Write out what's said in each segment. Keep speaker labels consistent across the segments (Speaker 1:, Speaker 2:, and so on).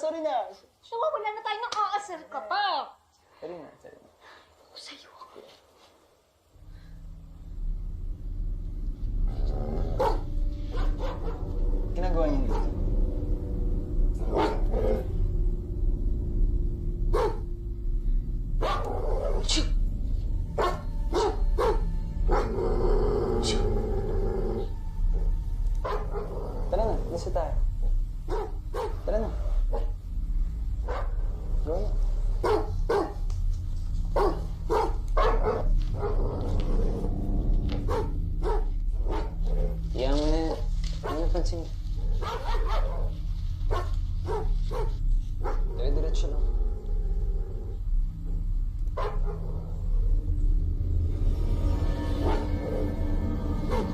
Speaker 1: sorry na.
Speaker 2: Nawawala na tayo ng aasar ka pa.
Speaker 1: Sorry na, sorry na.
Speaker 2: Ako sa'yo.
Speaker 1: Ginagawa niyo dito? Tara na, lisa tayo. Tara na. Go na. Iyan mo na. Ano napansin? Dire-diretso lang.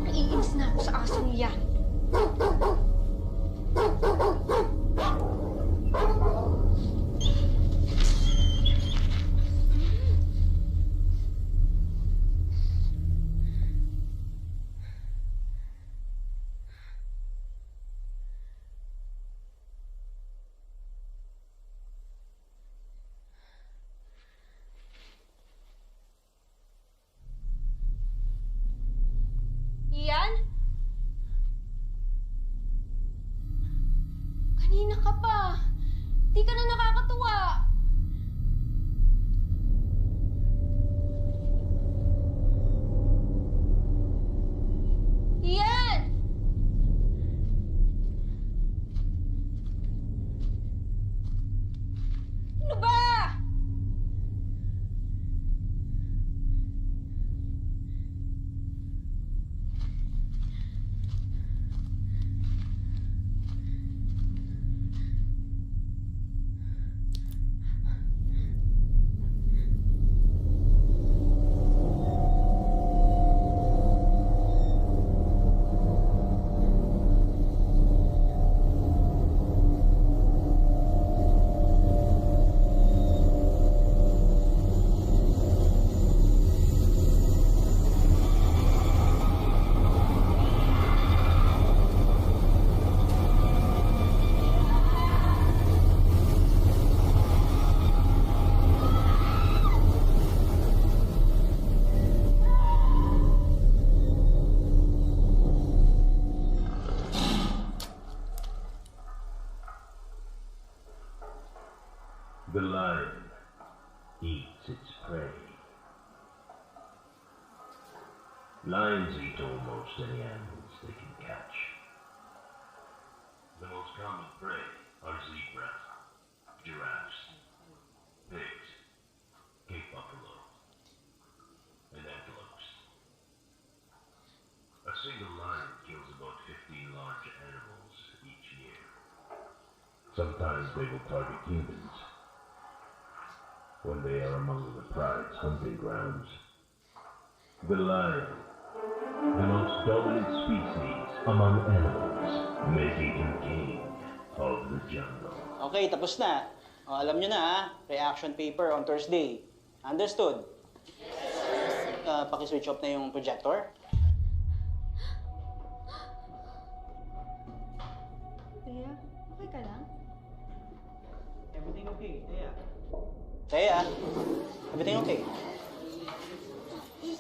Speaker 2: Naiinis na ako sa asong yan. Ian? Kanina ka pa. Di ka na nakakatuwa. Ian! Ano ba?
Speaker 3: The lion eats its prey. Lions eat almost any animals they can catch. The most common prey are zebras, giraffes, pigs, Cape buffalo, and antelopes. A single lion kills about 15 large animals each year. Sometimes they will target humans when they are among the pride's hunting grounds. The lion, the most dominant species among animals, making him king of the jungle.
Speaker 1: Okay, tapos na. O, alam nyo na ha, reaction paper on Thursday. Understood? Paki-switch off na yung projector.
Speaker 2: Kuya, okay ka lang?
Speaker 1: Everything okay, Thea? Thea, everything okay?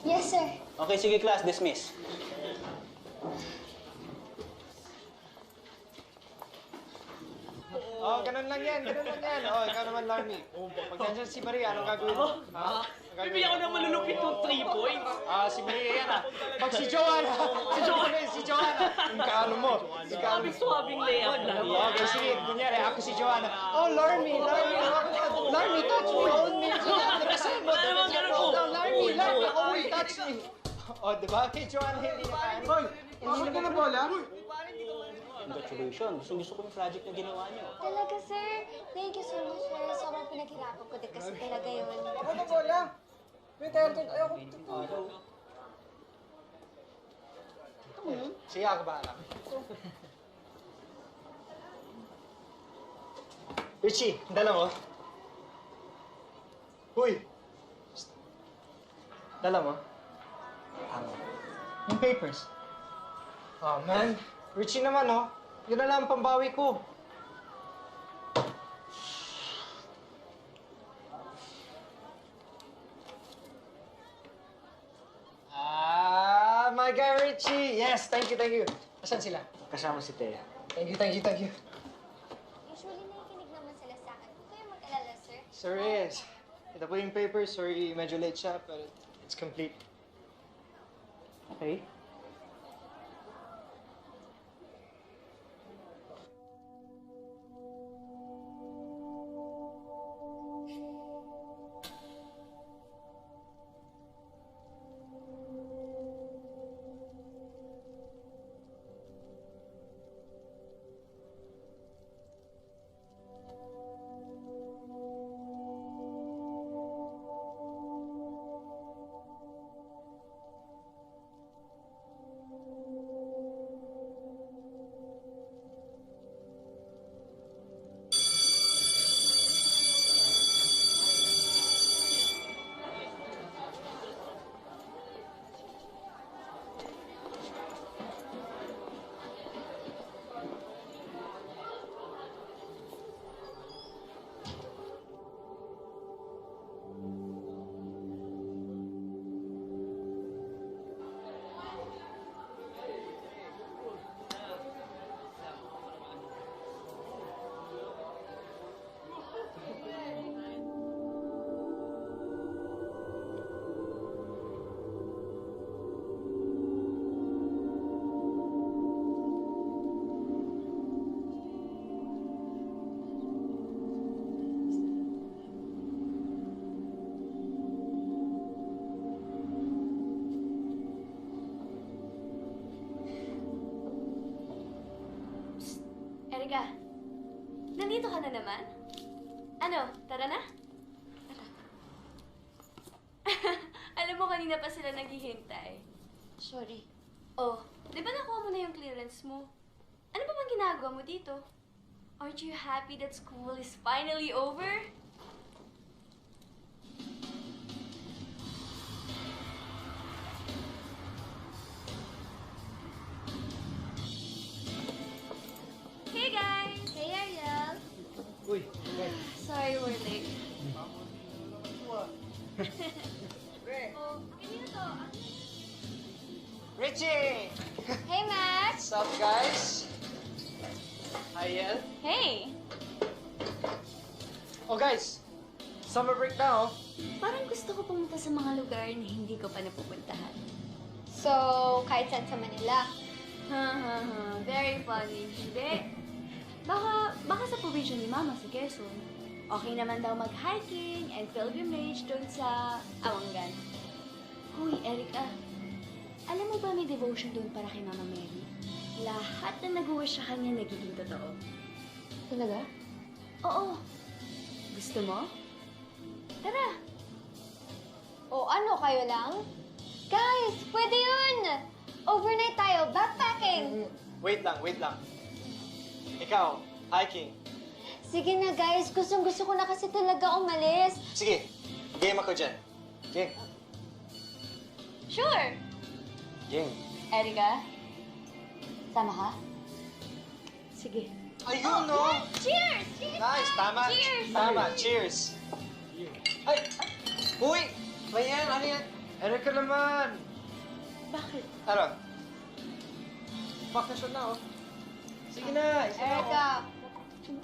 Speaker 2: Yes, sir.
Speaker 1: Okay, sige class, dismiss.
Speaker 4: Oh, ganun lang yan, ganun lang yan. Oh, ikaw naman, Larmy. Pag nandiyan si Maria, anong gagawin mo? Ha?
Speaker 5: Bibigyan ko ng malulupit yung 3 points.
Speaker 4: Si Maria yan ah. Pag si Joanna, si Joanna. Yung kaano mo.
Speaker 5: Swabing layup lang.
Speaker 4: Okay, sige, kunyari, ako si Joanna. Oh, Larmy, touch me, hold me. Nakasan mo. Larmy, touch me. Oh, diba? Kay Joanna, hindi na kaya. Hoy, pasok ka na bola?
Speaker 1: Congratulations. Gusto ko yung project na ginawa niyo.
Speaker 2: Talaga, sir. Thank you so much, sir. Sobrang pinaghirapan ko din kasi talaga yun.
Speaker 4: Ako na bola. May tayo, ayoko. Sige, ako ba alam? Richie, dala mo. Huy! Dala mo. Yung papers. Oh, man. Richie naman, oh. Yun na lang ang pambawi ko. my guy Richie! Yes, thank you, thank you. Asan sila?
Speaker 1: Kasama si Thea.
Speaker 4: Thank you, thank you, thank you.
Speaker 2: Usually, nakikinig naman sila sa akin. Huwag kayong mag-alala, sir.
Speaker 4: Sir Reyes, ito po yung paper. Sorry, medyo late siya, but it's complete.
Speaker 1: Okay.
Speaker 6: Erika, nandito ka na naman? Ano, tara na? Tara. Alam mo, kanina pa sila naghihintay.
Speaker 2: Sorry.
Speaker 6: Oh, di ba nakuha mo na yung clearance mo? Ano pa bang ginagawa mo dito? Aren't you happy that school is finally over? Hey guys!
Speaker 2: Hey, Ariel.
Speaker 4: Uy, okay.
Speaker 6: Sorry we're late. Oh, kanina to?
Speaker 4: Richie!
Speaker 2: Hey, Max.
Speaker 4: What's up, guys? Hi, Yel.
Speaker 6: Hey!
Speaker 4: Oh, guys. Summer break na, oh.
Speaker 6: Parang gusto ko pumunta sa mga lugar na hindi ko pa napupuntahan.
Speaker 2: So, kahit saan sa Manila.
Speaker 6: Very funny. Hindi. Baka sa probinsya ni Mama sa Quezon. Okay naman daw mag-hiking and pilgrimage doon sa Awangan. Hoy, Erica. Alam mo ba may devotion doon para kay Mama Mary? Lahat na nag-wish sa kanya nagiging totoo.
Speaker 2: Talaga?
Speaker 6: Oo. Gusto mo? Tara.
Speaker 2: O ano, kayo lang? Guys, pwede yun! Overnight tayo, backpacking!
Speaker 4: Wait lang. Ikaw, hiking.
Speaker 2: Sige na guys, gustong-gusto ko na kasi talaga umalis.
Speaker 4: Sige, game ako dyan. Game.
Speaker 6: Sure.
Speaker 4: Game.
Speaker 6: Erica?
Speaker 2: Sama ka?
Speaker 6: Sige.
Speaker 4: Ayun, no?
Speaker 6: Cheers! Cheers!
Speaker 4: Nice, tama.
Speaker 6: Cheers!
Speaker 4: Tama, cheers. Ay! Uy! Ba yan? Ano yan? Erika naman!
Speaker 6: Bakit?
Speaker 4: Ano? Bakasyon na, oh. Sige na, isa na, oh.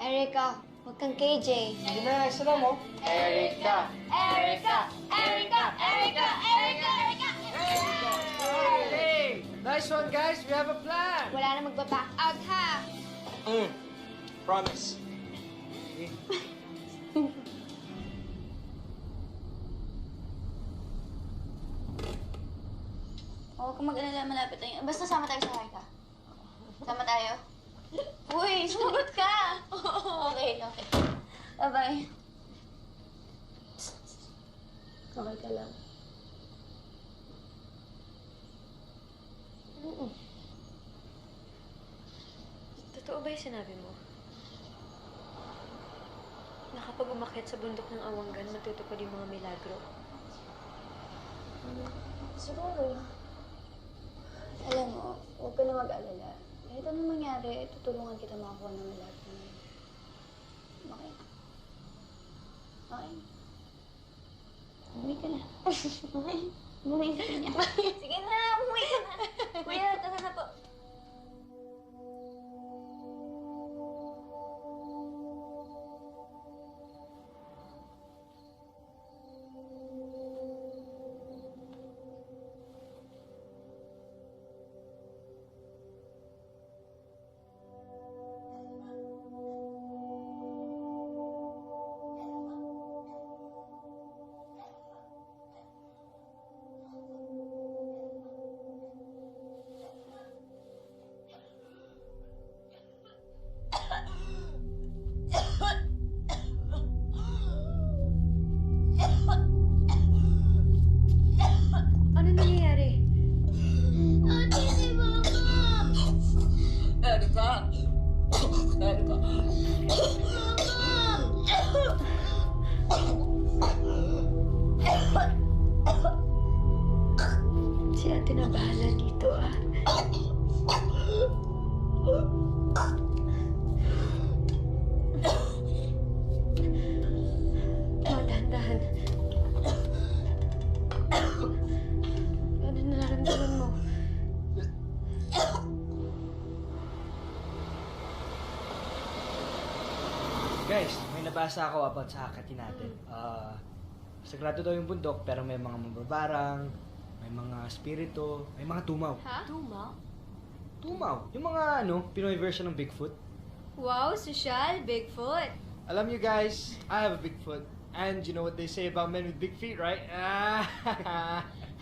Speaker 2: Erika, huwag kang KJ.
Speaker 4: Sige na, isa na, oh. Erika!
Speaker 2: Erica! Erica! Erica! Erica! Erica!
Speaker 4: Hey! Nice one, guys. We have a plan.
Speaker 2: Wala na magbaback out, ha?
Speaker 4: Promise.
Speaker 6: Huwag kang mag-alala, malapit tayo. Basta sama tayo sa Harka. Sama tayo? Uy, sumagot ka! Okay. Bye-bye. Okay ka lang.
Speaker 7: Totoo ba yung sinabi mo? Na kapag umakyat sa bundok ng Awangan, matutupad yung mga milagro?
Speaker 6: Siguro. Alam mo, huwag ka na mag-alala. Kahit anong mangyari, tutulungan kita makakuha ng milagro na yun. Okay? Okay? Umuwi ka na. Okay? Umuwi ka na. Sige na, umuwi ka na.
Speaker 7: Si ate na bahala dito, ah. Dahan-dahan. Ano nararamdaman mo?
Speaker 8: Guys, may nabasa ako about sa Hakati natin. Sagrado daw yung bundok, pero may mga mababarang, may mga spirito, may mga tumaw.
Speaker 6: Ha? Tumaw?
Speaker 8: Tumaw? Yung mga Pinoy version ng Bigfoot.
Speaker 6: Wow, sosyal, Bigfoot.
Speaker 8: Alam you guys, I have a Bigfoot. And you know what they say about men with big feet, right?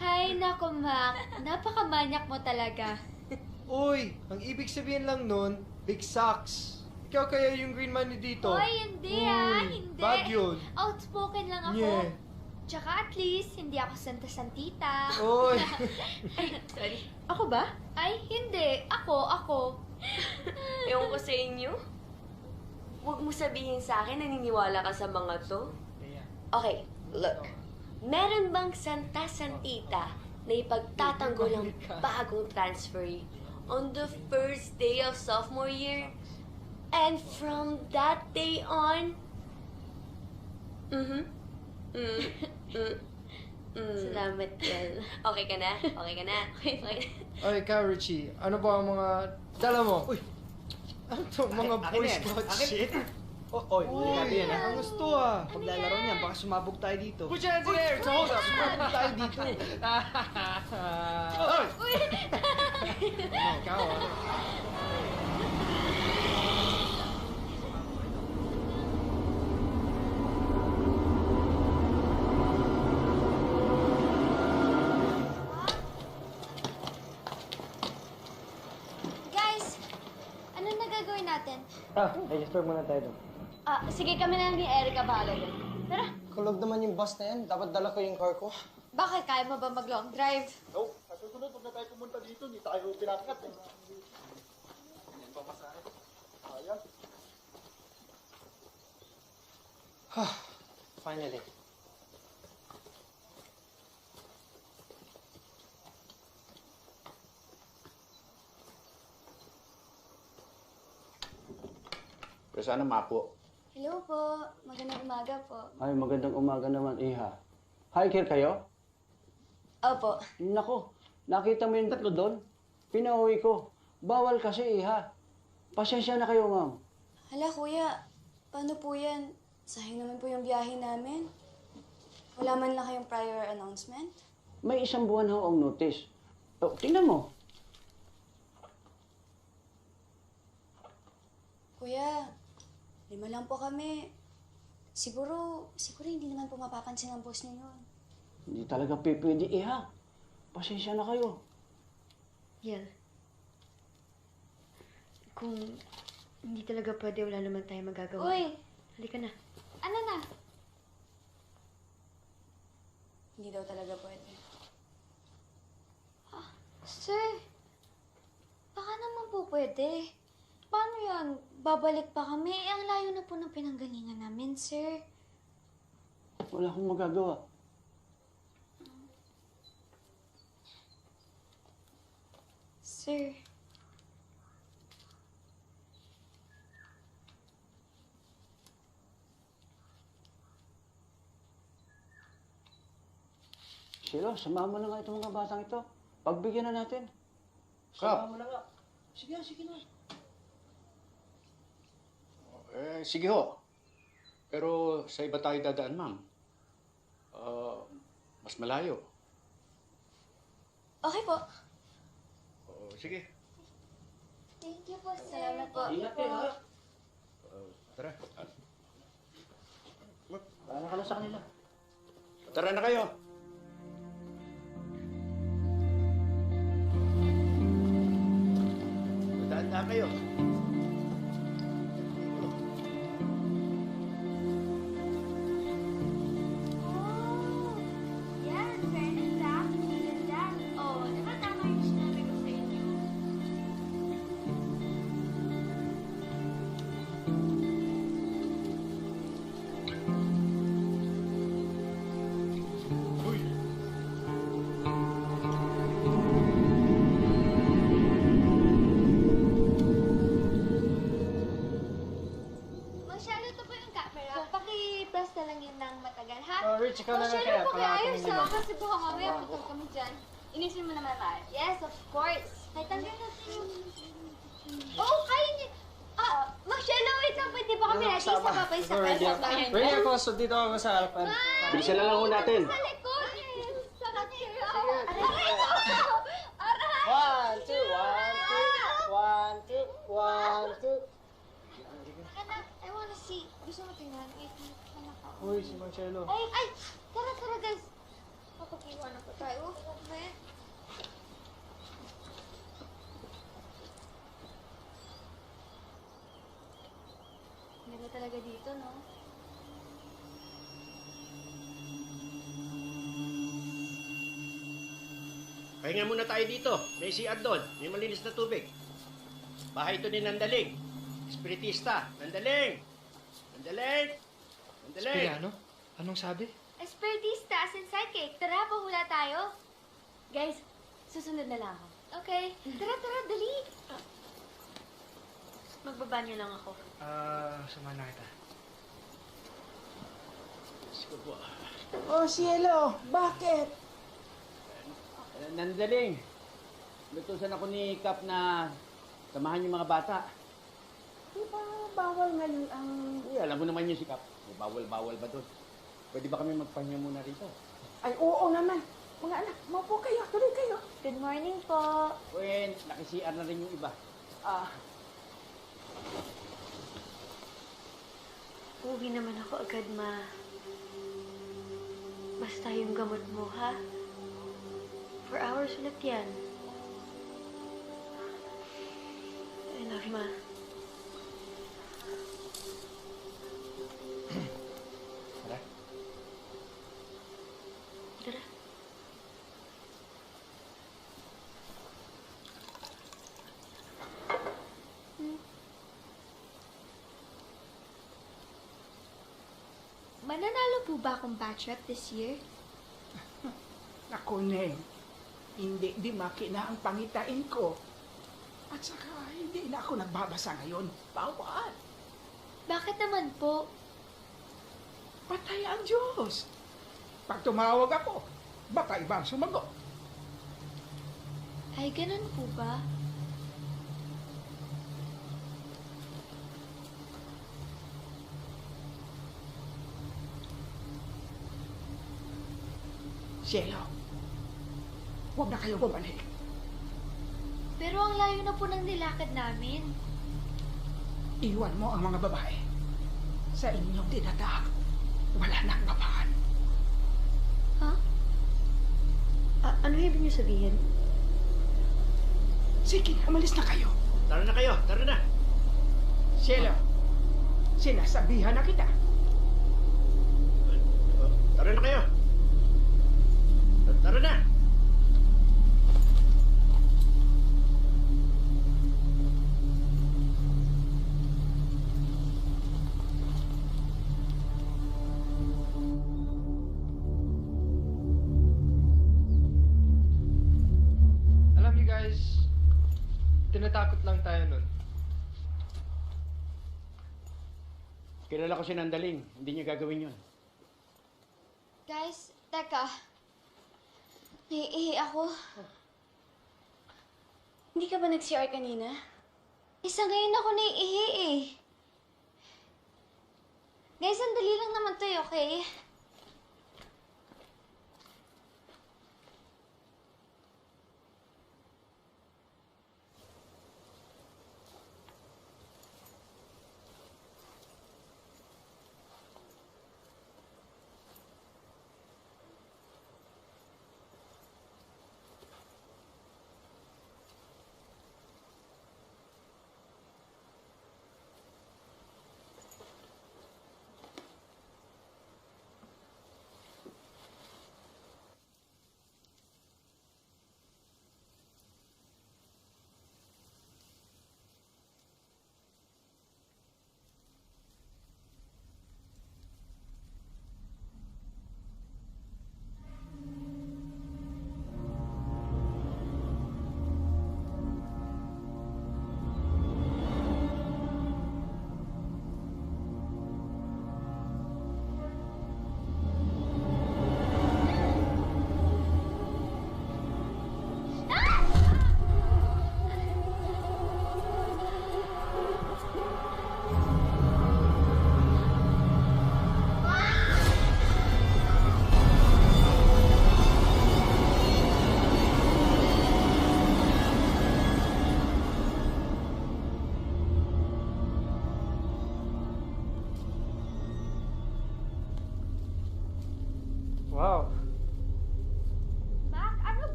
Speaker 6: Hay, nako, Mac. Napakamanyak mo talaga.
Speaker 8: Uy, ang ibig sabihin lang nun, big socks. Ikaw kaya yung green money dito?
Speaker 6: Oy, hindi hindi.
Speaker 8: Bad yun.
Speaker 6: Outspoken lang ako.
Speaker 8: Yeah.
Speaker 6: Tsaka at least, hindi ako santa-santita.
Speaker 8: Uy!
Speaker 7: Sorry. Ako ba?
Speaker 6: Ay, hindi. Ako.
Speaker 7: Ewan ko sa inyo. Huwag mo sabihin sa akin naniniwala ka sa mga to. Okay, look. Meron bang santa-santita na ipagtatanggol ang bagong transferee on the first day of sophomore year? And from that day on... Salamat yan. Okay ka na? Okay ka na? Okay.
Speaker 8: Ay, ka, Richie, ano ba ang mga dala mo? Uy! Ano to? Mga
Speaker 1: Akin
Speaker 8: Boy
Speaker 1: yan.
Speaker 8: Scout
Speaker 1: Akin.
Speaker 8: shit?
Speaker 1: Oy,
Speaker 8: Uy,
Speaker 1: yan
Speaker 8: ang gusto ah.
Speaker 1: Paglalaro niyan, baka sumabog tayo dito.
Speaker 8: Put your hands in the air! Hold up! Sumabog tayo dito. Uy! Ikaw ah.
Speaker 2: Guys, ano na gagawin natin?
Speaker 8: Register muna tayo doon.
Speaker 6: Sige, kami na lang ni Erica bahala doon. Tara.
Speaker 4: Kulog naman yung bus na yan. Dapat dala ko yung car ko.
Speaker 2: Bakit? Kaya mo ba mag-long drive?
Speaker 9: No, sa susunod, pag na tayo pumunta dito, hindi tayo pinakat eh. Ayan.
Speaker 4: Finally.
Speaker 1: Pero sana mapo.
Speaker 2: Hello po. Magandang umaga po.
Speaker 10: Ay, magandang umaga naman, Iha. Hiker kayo?
Speaker 2: Opo.
Speaker 10: Nako, nakita mo yung tatlo doon? Pinauwi ko. Bawal kasi, Iha. Pasensya na kayo, ma'am.
Speaker 2: Hala, kuya. Paano po yan? Sayang naman po yung biyahe namin. Wala man lang kayong prior announcement?
Speaker 10: May 1 buwan ho ang notice. Oh, tingnan mo.
Speaker 2: Kuya, 5 lang po kami. Siguro hindi naman po mapapansin ang boss niyo yun.
Speaker 10: Hindi talaga pwede, Iha. Pasensya na kayo.
Speaker 7: Yel. Kung hindi talaga pwede, wala naman tayo magagawa.
Speaker 2: Uy!
Speaker 7: Halika na.
Speaker 2: Ano na? Hindi daw talaga pwede. Sir, baka naman po pwede. Paano yan? Babalik pa kami? Ang layo na po ng pinanggalingan namin, sir.
Speaker 10: Wala akong magagawa.
Speaker 2: Sir.
Speaker 10: Silo, samahan mo na nga itong mga batang ito. Pagbigyan na natin.
Speaker 1: Kap.
Speaker 10: Samahan mo na nga. Sige na.
Speaker 1: Sige ho. Pero sa iba tayo dadaan, ma'am. Mas malayo.
Speaker 2: Okay po.
Speaker 1: Sige.
Speaker 2: Thank you po, sir. Salamat po.
Speaker 10: Ingat kayo, ha?
Speaker 1: Tara.
Speaker 10: Paano ka na sa kanila?
Speaker 1: Tara na kayo. Dadaan na kayo.
Speaker 6: Yan, fairness lang. Ganda. Oh, di ba tama yung sinabi ko sa inyo?
Speaker 4: Mitch, ikaw na lang
Speaker 2: Shelo,
Speaker 4: kaya.
Speaker 2: pakiayos
Speaker 4: Pangatong
Speaker 2: ha, kasi baka mamaya putol kami dyan.
Speaker 6: Inisin mo naman, Mar.
Speaker 2: Yes, of course. Kahit tanggal natin yung... Oo, kaya niya. Shelo, wait lang, pwede ba kami natin sa babay sa
Speaker 4: Ready
Speaker 2: kasa?
Speaker 4: ako. Ready ako, so dito ako sa harapan.
Speaker 10: Bilisan na lang ho natin.
Speaker 2: Sa likod. Sarap kayo. Aray ko! Aray!
Speaker 4: 1, 2, 1, 2, 1, 2, 1, 2.
Speaker 2: Anak, I wanna see. Gusto mo tingnan? Wait, anak ako.
Speaker 4: Uy, si Marcelo.
Speaker 2: Ay! Tara, guys. Kapag-iwan na po tayo. Okay.
Speaker 6: Ganda talaga dito, no?
Speaker 11: Pahinga muna tayo dito. May CR doon. May malinis na tubig. Bahay ito ni Nandaling. Espiritista. Nandaling! Nandaling! Nandaling!
Speaker 8: Spiriano? Anong sabi?
Speaker 2: Espiritista, as in psychic. Tara, pahula tayo.
Speaker 6: Guys, susunod na lang ako.
Speaker 2: Okay. Tara, dali.
Speaker 6: Magbabanyo lang ako.
Speaker 8: Sama na kita.
Speaker 11: Sige po.
Speaker 4: Oh, Cielo, bakit?
Speaker 10: Nandaling. Lutusan ako ni Kap na samahan yung mga bata.
Speaker 4: Di ba bawal ngayon ang...
Speaker 10: Uy, alam mo naman yun si Kap. May bawal-bawal ba doon? Pwede ba kami magpahinga muna rito?
Speaker 4: Ay, oo naman. Mga anak, maupo kayo. Tuloy kayo.
Speaker 2: Good morning po.
Speaker 10: Uy, naki-CR na rin yung iba.
Speaker 7: Uwi naman ako agad, Ma. Basta yung gamot mo, ha? 4 hours ulit yan. I love you, Ma.
Speaker 10: Tara.
Speaker 7: Tara.
Speaker 2: Mananalo po ba akong batch rep this year?
Speaker 4: Naku, Neng. Hindi di maki na ang pangitain ko. At saka, hindi na ako nagbabasa ngayon. Bawal.
Speaker 2: Bakit naman po?
Speaker 4: Patay ang Diyos. Pag tumawag ako, baka ibang sumagot.
Speaker 2: Ay, ganun po ba?
Speaker 4: Cielo, huwag na kayo bumalik.
Speaker 2: Pero ang layo na po ng nilakad namin.
Speaker 4: Iwan mo ang mga babae. Sa inyong dinadaak, wala nang babaan.
Speaker 2: Ha?
Speaker 7: Ano ibig niyo sabihin?
Speaker 4: Sige, umalis na kayo.
Speaker 11: Tara na kayo. Tara na.
Speaker 4: Cielo, sinasabihan na kita.
Speaker 11: Tara na kayo. Tara na.
Speaker 5: Alam niyo guys, tinatakot lang tayo nun.
Speaker 10: Kilala ko si Nandaling. Hindi niya gagawin yun.
Speaker 2: Guys, teka. Naiihi ako.
Speaker 6: Hindi ka ba nag-CR kanina?
Speaker 2: Isa ngayon ako naiihi eh. Guys, sandali lang naman to eh, okay?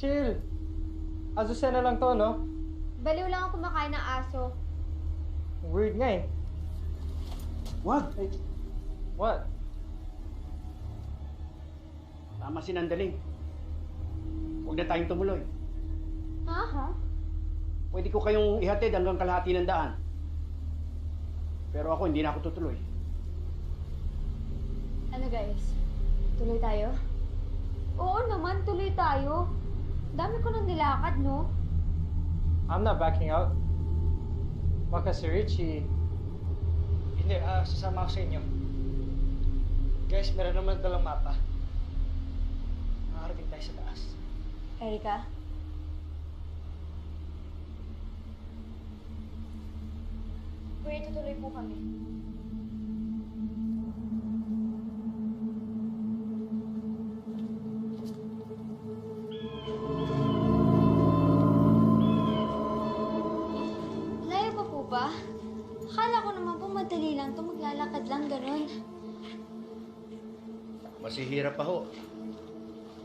Speaker 5: Chill. Azucena lang to, no?
Speaker 2: Baliw lang ako kumakain ng aso.
Speaker 5: Weird nga eh.
Speaker 11: Wag!
Speaker 5: What?
Speaker 11: Tama si Nandaling. Huwag na tayong tumuloy.
Speaker 2: Ha?
Speaker 11: Pwede ko kayong ihatid hanggang kalahati ng daan. Pero ako, hindi na ako tutuloy.
Speaker 2: Ano guys? Tuloy tayo? Oo naman, tuloy tayo. Dami ko nang nilakad, no?
Speaker 5: I'm not backing out. Baka si Richie...
Speaker 8: Hindi, sasama ako sa inyo. Guys, meron naman dalang mapa. Makakarating tayo sa taas.
Speaker 2: Erika? Kuya, tutuloy po kami. Layo pa po ba? Akala ko naman po madali lang to, maglalakad lang ganun.
Speaker 11: Masihirap pa ho.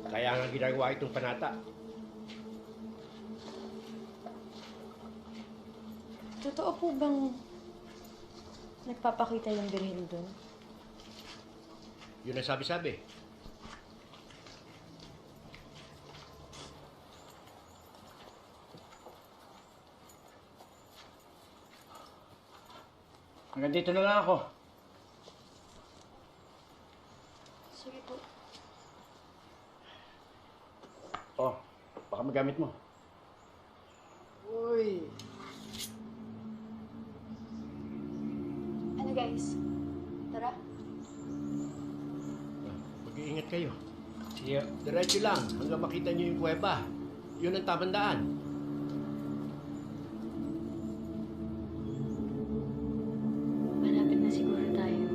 Speaker 11: Kaya nga ginagawa itong panata.
Speaker 6: Totoo po bang nagpapakita yung birhen doon?
Speaker 11: Yun ang sabi-sabi.
Speaker 10: Hanggang dito na lang ako.
Speaker 6: Sige po.
Speaker 11: Oh, baka magamit mo.
Speaker 5: Uy!
Speaker 2: Ano guys? Tara.
Speaker 11: Mag-iingat kayo.
Speaker 8: See ya.
Speaker 11: Diretso lang hanggang makita niyo yung kuweba. Yun ang tamang daan.
Speaker 6: Malapit na siguro tayo.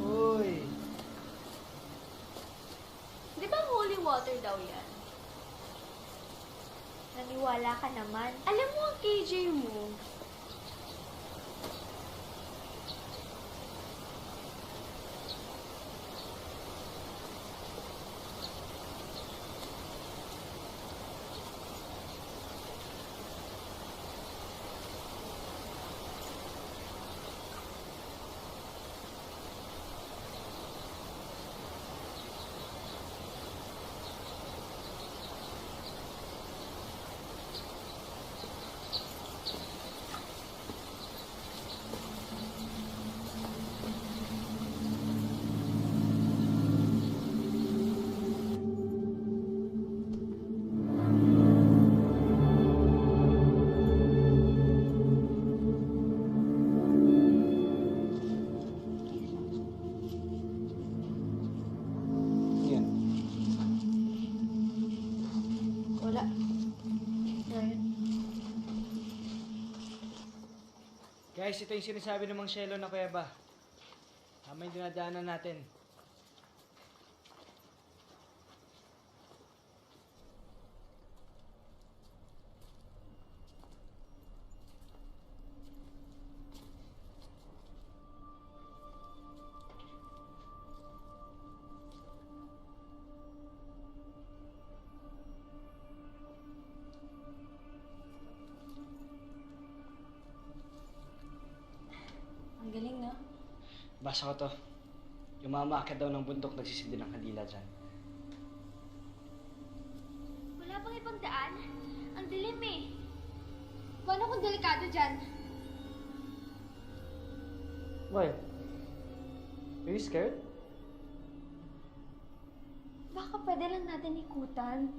Speaker 5: Uy!
Speaker 6: Di ba holy water daw yan?
Speaker 2: Naniwala ka naman.
Speaker 6: Alam mo ang KJ mo,
Speaker 10: Yan.
Speaker 6: wala. Ryan.
Speaker 8: Guys, ito yung sinasabi ng Mang Shelo na kuweba. Tama yung dinadaanan natin.
Speaker 6: Ang galing, no?
Speaker 8: Basa ko to. Yung mga maakyat daw ng bundok nagsisindi ng kandila dyan.
Speaker 2: Wala bang ibang daan? Ang dilim eh. Paano kung delikado dyan?
Speaker 5: Why? Are you scared?
Speaker 2: Baka pwede lang natin ikutan.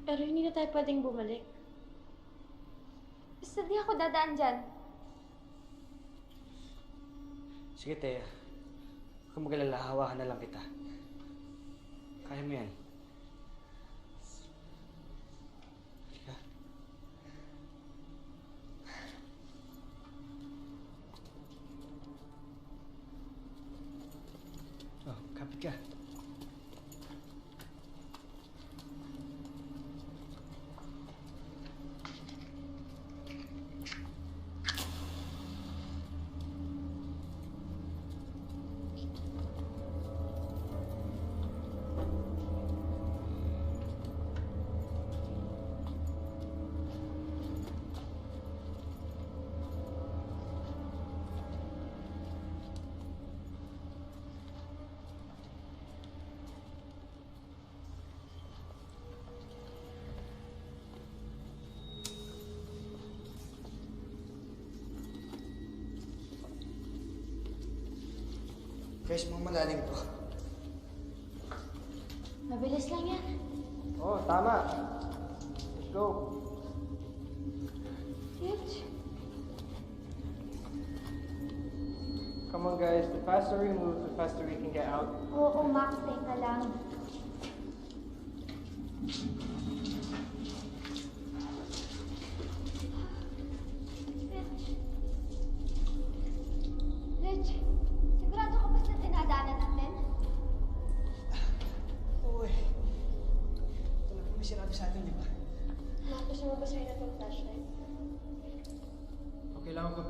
Speaker 6: Pero hindi na tayo pwedeng bumalik.
Speaker 2: Basta di ako dadaan dyan.
Speaker 8: Sige, Thea. Kung magalala, hawakan na lang kita. Kaya mo yan. Halika. Oh, kapit ka. Guys, mga malalim to.
Speaker 2: Mabilis lang yan.
Speaker 5: Oh, tama. Let's go.
Speaker 2: Rich.
Speaker 5: Come on guys, the faster we move, the faster we can get out.
Speaker 2: Oo, Max, teka lang. Rich, sigurado ka ba sa dinadaanan natin?
Speaker 8: Oo eh. Ito lang may sinabi sa atin, di ba?
Speaker 2: Gusto mo ba sa'yo na itong flashlight?
Speaker 5: Okay lang ako.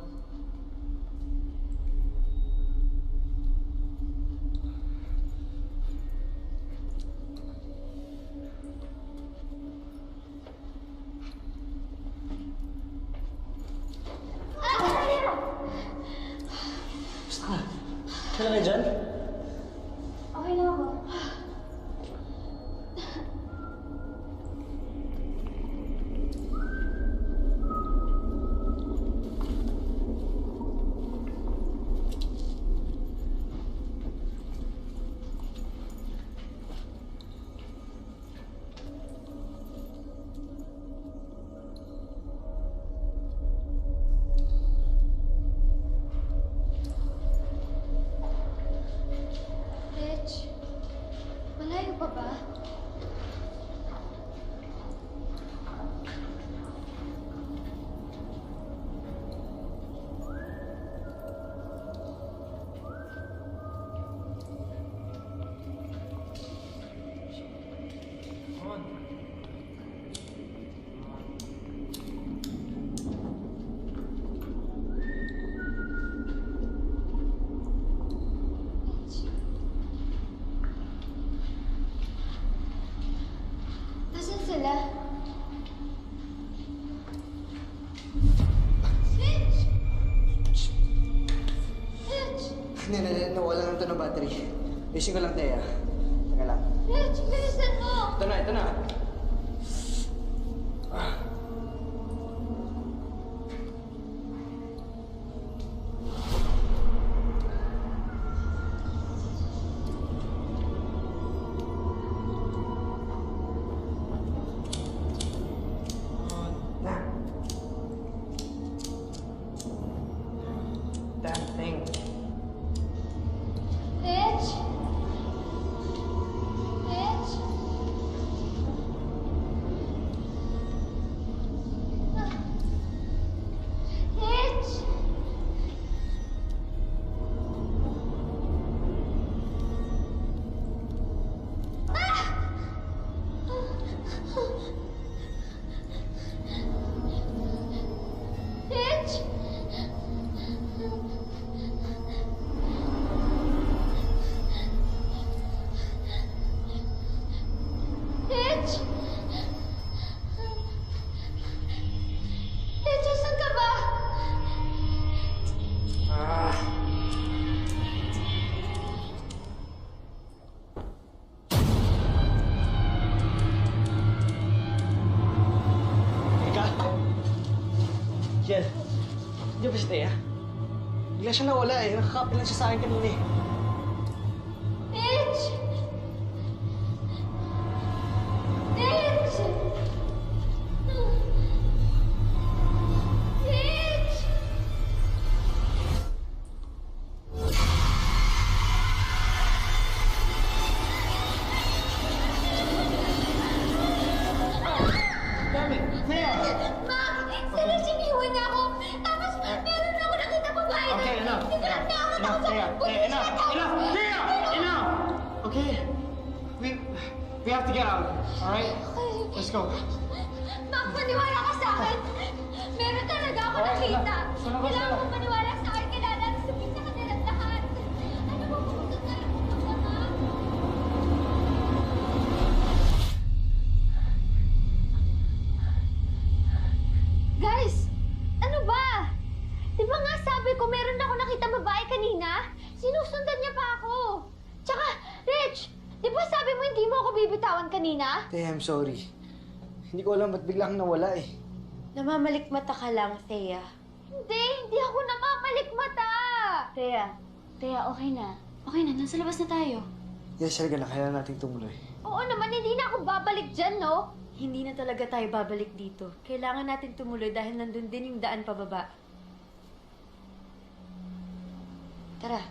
Speaker 8: Basta ka. Kailan ka dyan?
Speaker 2: Okay lang ako. Rich, malayo pa ba?
Speaker 5: Come on.
Speaker 2: Nasaan sila? Rich! Rich!
Speaker 8: Hindi, nawala lang ito ng battery. Ayusin ko lang, Thea. Teka lang.
Speaker 2: Rich, bilisan mo!
Speaker 8: Ito na. Na. Damn thing.
Speaker 2: Rich! Rich! Rich! Rich! Rich! Rich, asan ka ba?
Speaker 8: Teka. Yan. Hindi ba si Thea? Bigla siya nawala eh. Nakakapil lang siya sa akin kanina eh.
Speaker 2: Rich! Rich! Rich!
Speaker 5: Damn it! Thea!
Speaker 2: Max! Sana siniwan niya ako! Tapos meron na ako nakita babae na...
Speaker 5: Okay, enough.
Speaker 2: Tingnan niya ako
Speaker 5: Enough, Thea.
Speaker 2: Pulis
Speaker 5: Enough.
Speaker 2: na tao.
Speaker 5: Enough. Thea! Enough! Okay. We have to get out. All right? Let's go.
Speaker 2: Max, maniwala ka sa akin! Meron talaga ako nakita! Kailangan mo maniwala sa akin! Kailangan sabihin sa kanila lahat! Ano ba pumunta tayo pumunta, Max? Guys! Ano ba? Di ba nga sabi ko meron ako nakita babae kanina? Sinusundan niya pa ako! Tsaka, Rich! Di ba sabi mo hindi mo ako bibitawan kanina?
Speaker 8: Thea, I'm sorry. Hindi ko alam ba't biglang nawala eh.
Speaker 7: Namamalikmata ka lang, Thea.
Speaker 2: Hindi ako namamalikmata!
Speaker 6: Thea, okay na. Okay na, nasa labas na tayo.
Speaker 8: Yes, halika na. Kailangan nating tumuloy.
Speaker 2: Oo naman, hindi na ako babalik dyan, no?
Speaker 6: Hindi na talaga tayo babalik dito. Kailangan natin tumuloy dahil nandun din yung daan pababa. Tara.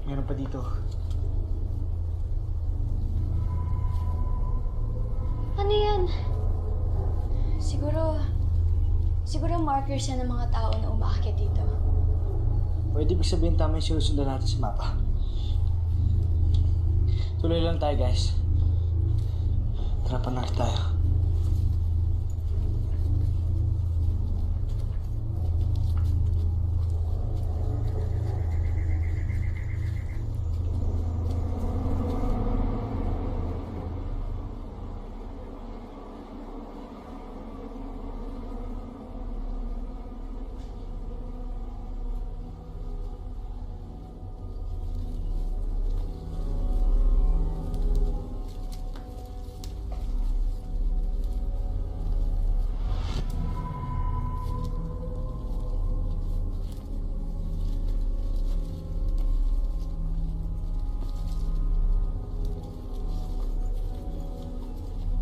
Speaker 8: Meron pa dito.
Speaker 2: Ano yan?
Speaker 6: Siguro markers yan ng mga tao na umaakyat dito.
Speaker 8: Pwede ibig sabihin tama yung sinusundan natin sa mapa. Tuloy lang tayo, guys. Tara, panak tayo.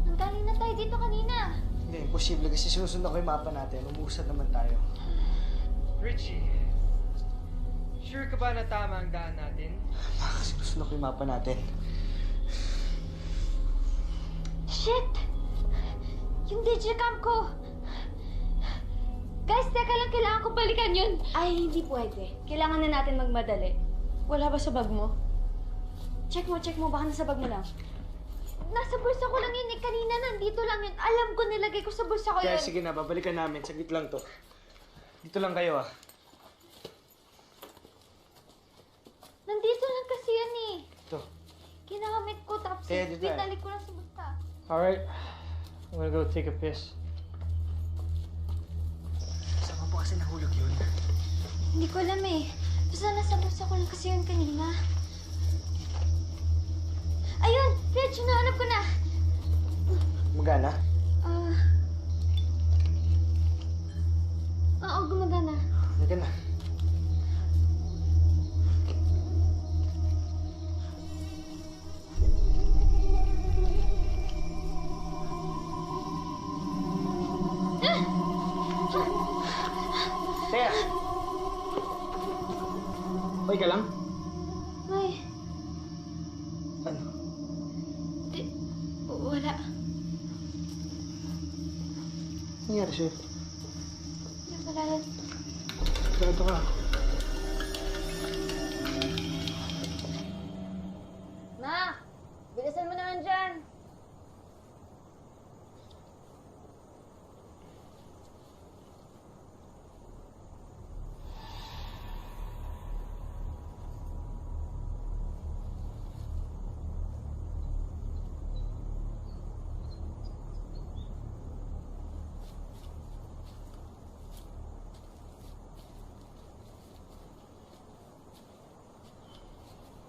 Speaker 2: Nanggaling na tayo dito kanina.
Speaker 8: Hindi, imposible kasi sinusundan ko yung mapa natin. Umuusad naman tayo.
Speaker 5: Richie, sure ka ba na tama ang daan natin?
Speaker 8: Sinusundan ko yung mapa natin.
Speaker 2: Shit! Yung digicam ko! Guys, teka lang, kailangan ko balikan yun.
Speaker 6: Ay, hindi pwede. Kailangan na natin magmadali. Wala ba sa bag mo? Check mo. Baka nasa bag mo lang.
Speaker 2: Nasa bulsa ko lang yun eh. Kanina nandito lang yun. Alam ko nilagay ko sa bulsa ko yun.
Speaker 8: Kaya sige na, babalikan namin. Saglit lang to. Dito lang kayo, ah.
Speaker 2: Nandito lang kasi yun eh.
Speaker 8: Ito.
Speaker 2: Ginamit ko tapos
Speaker 8: Kaya dito tayo.
Speaker 2: binalik ko lang sa bulsa.
Speaker 5: Alright, I'm gonna go take a piss.
Speaker 8: Saan mo kasi nahulog yun?
Speaker 2: Hindi ko alam eh. Basta nasa bulsa ko lang kasi yun kanina. Ayun! Reg, nahanap ko na!
Speaker 8: Magana?
Speaker 2: Oo, gumagana.
Speaker 8: Magana. Teka! Okay ka lang?
Speaker 2: Ay,
Speaker 8: Ano?
Speaker 2: wala.
Speaker 8: Nangyari sa'yo?
Speaker 2: Wala yan.
Speaker 8: Sarado ka.
Speaker 6: Ma! Bilisan mo naman dyan!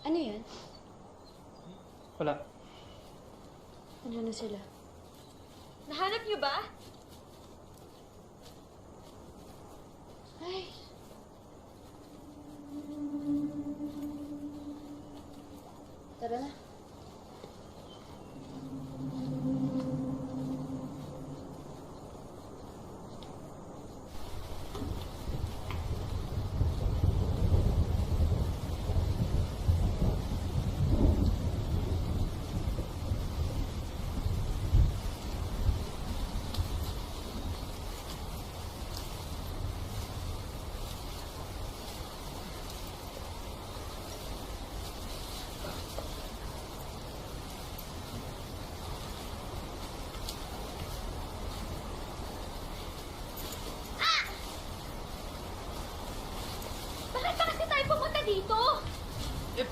Speaker 6: Ano yan?
Speaker 5: Wala.
Speaker 6: Andiyan na sila.
Speaker 2: Nahanap niyo ba? Ay.
Speaker 6: Tara na.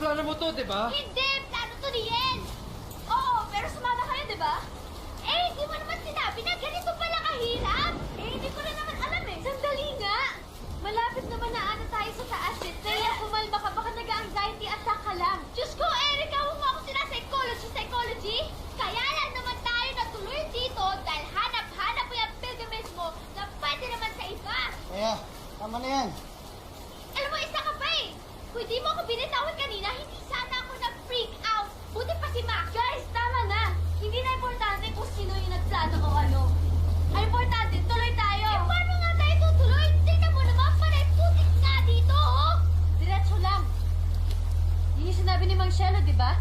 Speaker 8: plano mo to, di ba?
Speaker 2: Hindi! Plano to ni Yen! Oo, pero sumama kayo, di ba? Eh, hindi mo naman sinabi na ganito pala kahirap! Eh, hindi ko na naman alam eh. Sandali nga! Malapit naman na ano tayo sa taas eh. Kaya kumalma ka, baka nag-anxiety attack ka lang. Diyos ko, Erica, huwag mo ako psychology! Kaya lang naman tayo natuloy dito dahil hanap-hanap mo yung pilgrimage mo na pwede naman sa iba.
Speaker 5: Kaya, tama na yan.
Speaker 2: Alam mo, isa ka pa eh. Kung di mo ako binitawan kanina, hindi sana ako nag-freak out. Buti pa si Max. Guys, tama na. Hindi na importante kung sino yung nagplano o ano. Ang importante, tuloy tayo. Eh, paano nga tayo tutuloy? Tingnan mo naman, panay putik nga dito, oh. Diretso lang. Yun yung sinabi ni Mang Shelo, di ba?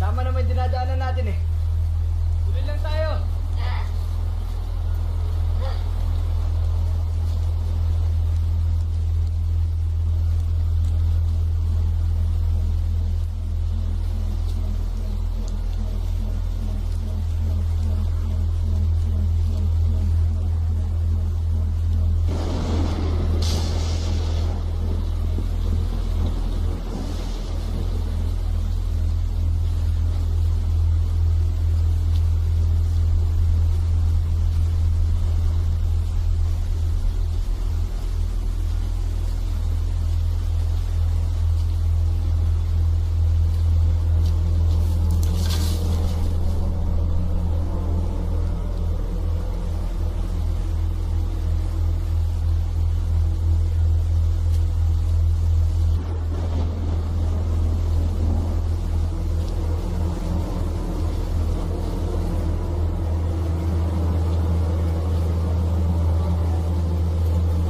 Speaker 8: Tama naman yung dinadaanan natin eh. Tuloy lang tayo.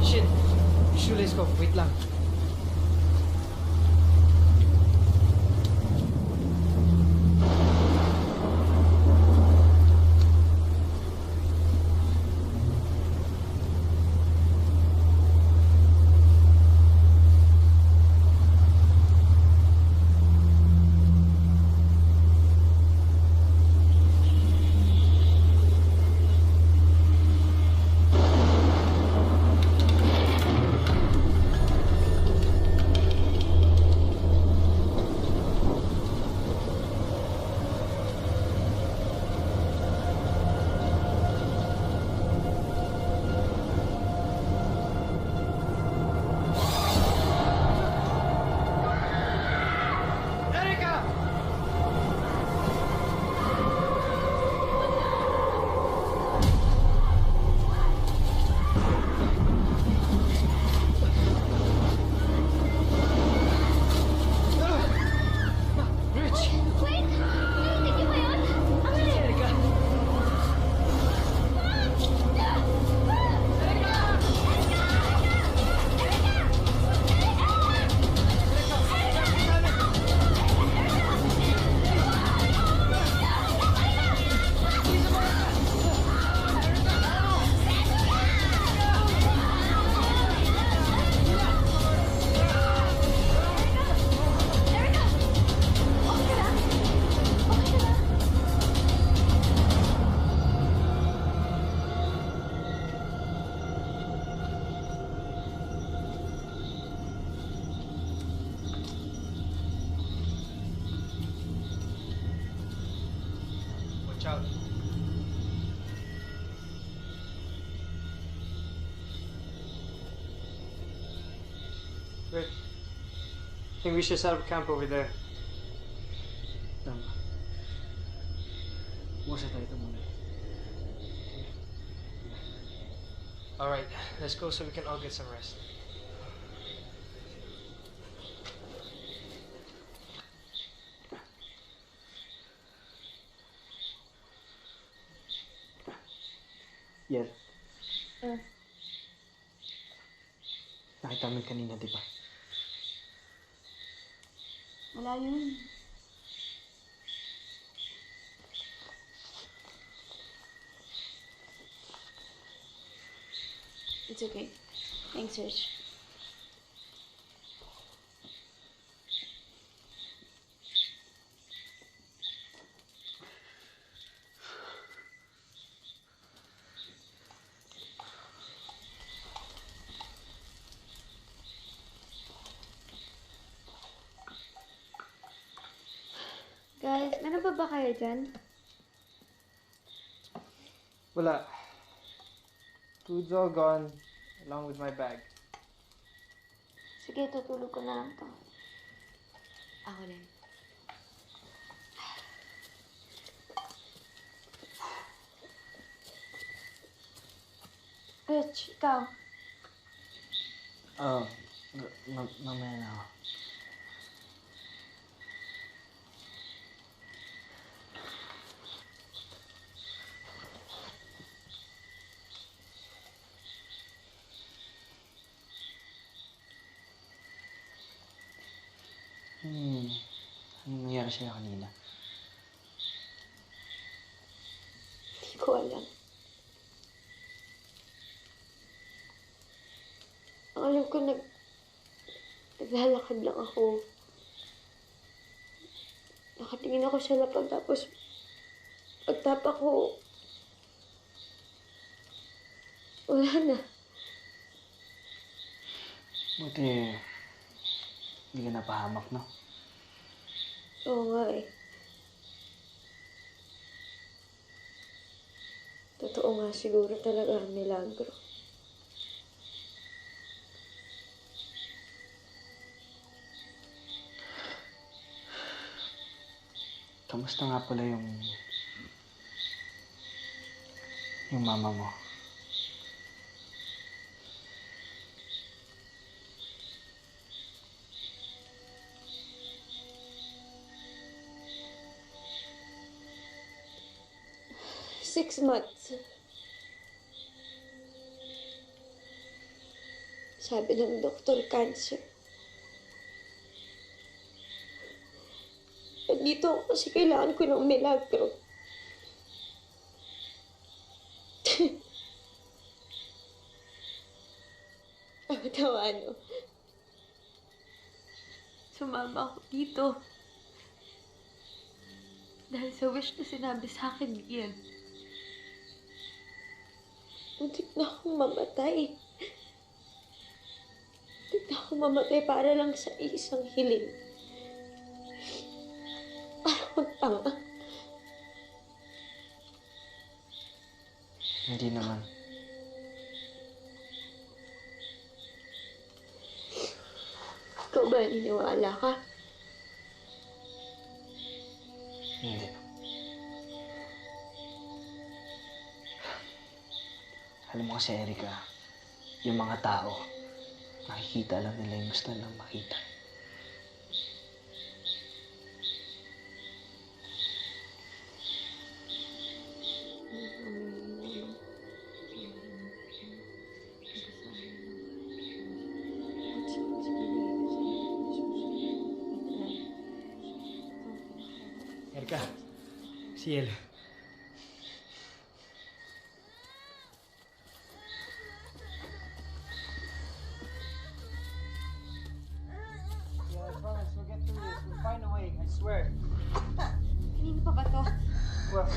Speaker 8: Shit! Shoelace ko. Wait lang. Watch out.
Speaker 5: Wait. I think we should set up camp over there.
Speaker 10: Tama. Musa tayo ito muna.
Speaker 5: Alright, let's go so we can all get some rest.
Speaker 10: Yan. Nakita mo yun kanina, di ba?
Speaker 6: Wala yun. It's okay. Thanks, Rich. pa ba kayo dyan?
Speaker 5: Wala. Food's all gone, along with my bag.
Speaker 6: Sige, tutulog ko na lang to.
Speaker 7: Ako din.
Speaker 6: Rich, ikaw.
Speaker 8: Mamaya na ako. Anong nangyari sa'yo kanina?
Speaker 6: Hindi ko alam. Ang alam ko, naglalakad lang ako. Nakatingin ako sa lapag, tapos pagtapa ko, wala na.
Speaker 8: Buti, hindi ka napahamak, no?
Speaker 6: Oo nga eh. Totoo nga siguro talaga ang milagro.
Speaker 8: Kamusta nga pala yung mama mo?
Speaker 6: Six months. Sabi ng doktor, cancer. Dito ako kasi kailangan ko ng milagro. Ano? Sumama ako dito. Dahil sa wish na sinabi sa akin ni Ian. Muntik na akong mamatay. Muntik na akong mamatay para lang sa isang hiling. Parang tanga.
Speaker 8: Hindi naman.
Speaker 6: Ikaw ba naniniwala ka?
Speaker 8: Hindi. Alam mo kasi, Erica, yung mga tao, nakikita lang nila yung gusto nilang makita. Erica, Ciel.
Speaker 6: Kanino pa ba to?
Speaker 5: Well,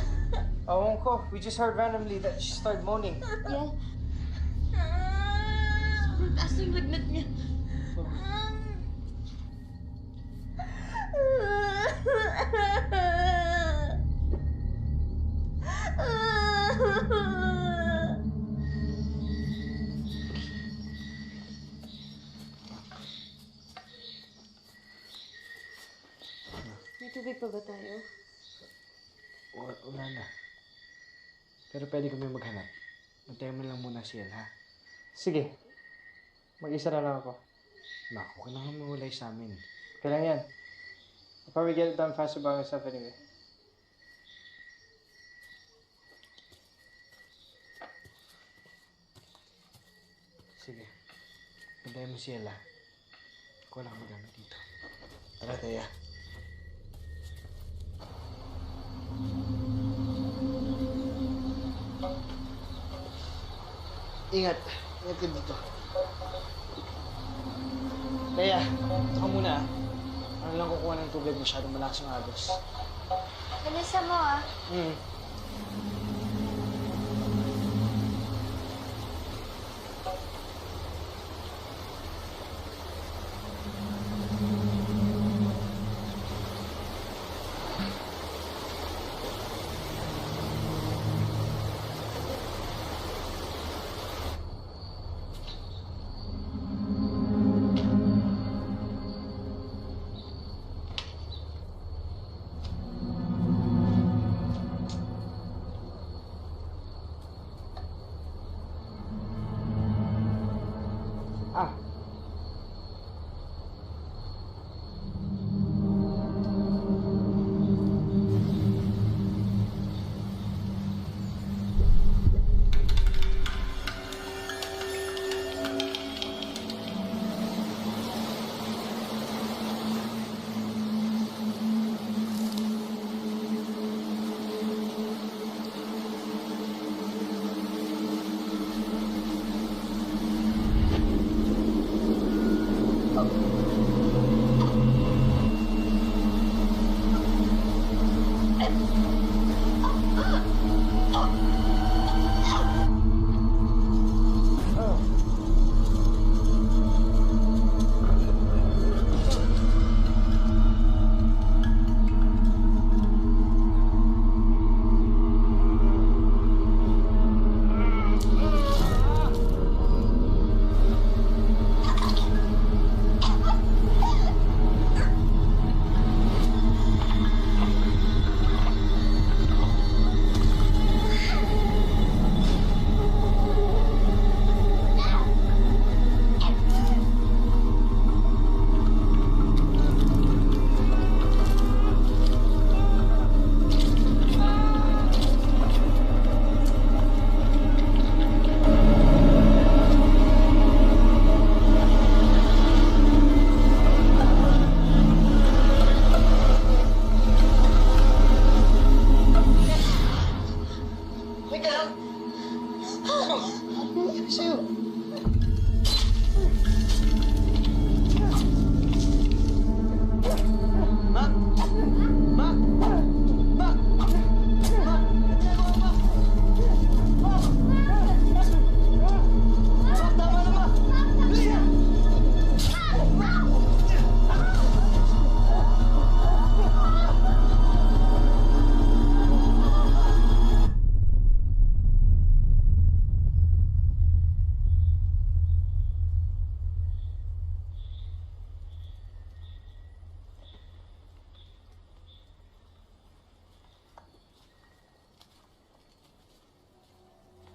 Speaker 5: ewan ko. We just heard randomly that she started moaning.
Speaker 6: Yel? Sobrang taas yung lagnat niya. May tubig pa ba tayo?
Speaker 8: Wala na. Pero pwede kami maghanap. Bantayan mo lang muna siya, ha?
Speaker 5: Sige. Mag-isa na lang ako.
Speaker 8: Naku, ka nang humulay sa amin.
Speaker 5: Kailan yan? I'll probably get it done faster by myself anyway.
Speaker 8: Sige. Bantayan mo siya, ha? Ako lang magamit dito. Tara, Teya. Ingat. Ingat ka dito. Teya, ito ka muna. Ano lang kukuha ng tubig, masyadong malakas ang agos.
Speaker 6: Bilisan mo ah.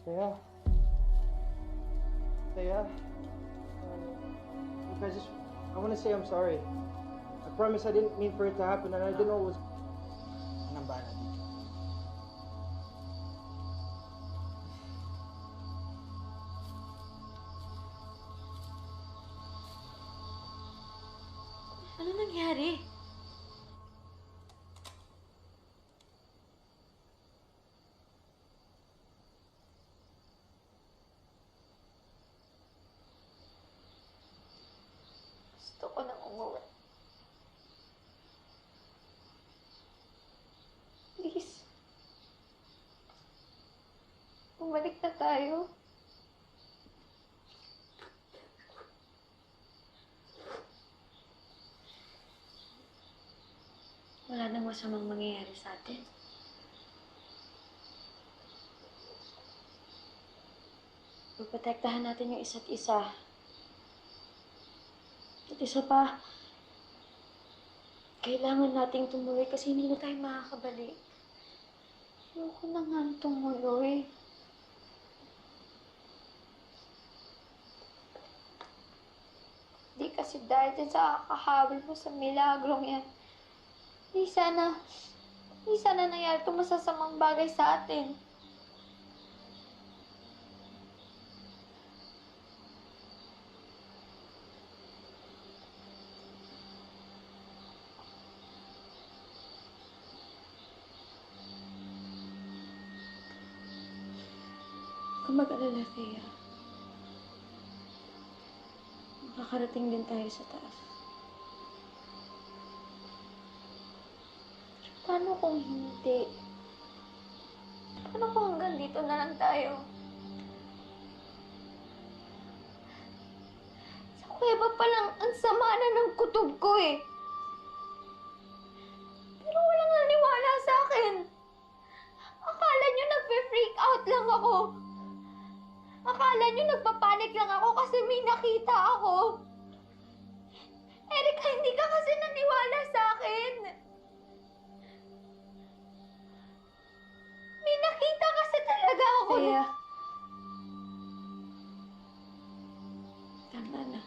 Speaker 5: Thea, look, I want to say I'm sorry. I promise I didn't mean for it to happen, and I didn't know it was.
Speaker 8: Anong bala dito?
Speaker 7: Ano nangyari?
Speaker 2: Gusto ko nang umuwi. Please. Bumalik na tayo.
Speaker 7: Wala nang masamang mangyayari sa atin. Protektahan natin yung isa't isa. At isa pa, kailangan nating tumuloy kasi hindi na tayo makakabalik.
Speaker 2: Ayoko na nga tumuloy. Di kasi dahil din sa kakahabol mo sa milagrong yan. Di sana nangyari itong masasamang bagay sa atin.
Speaker 7: Kung mag-alala, Thea, makakarating din tayo sa taas.
Speaker 2: Paano kung hindi? Paano kung hanggang dito na lang tayo? Sa kuweba pa lang, ang sama na ng kutob ko eh. Pero walang naniwala sa akin. Akala nyo nagpe-freak out lang ako. Akala nyo nagpapanik lang ako kasi may nakita ako. Erika, hindi ka kasi naniwala sa akin. May nakita kasi talaga ako.
Speaker 7: Thea. Tama na.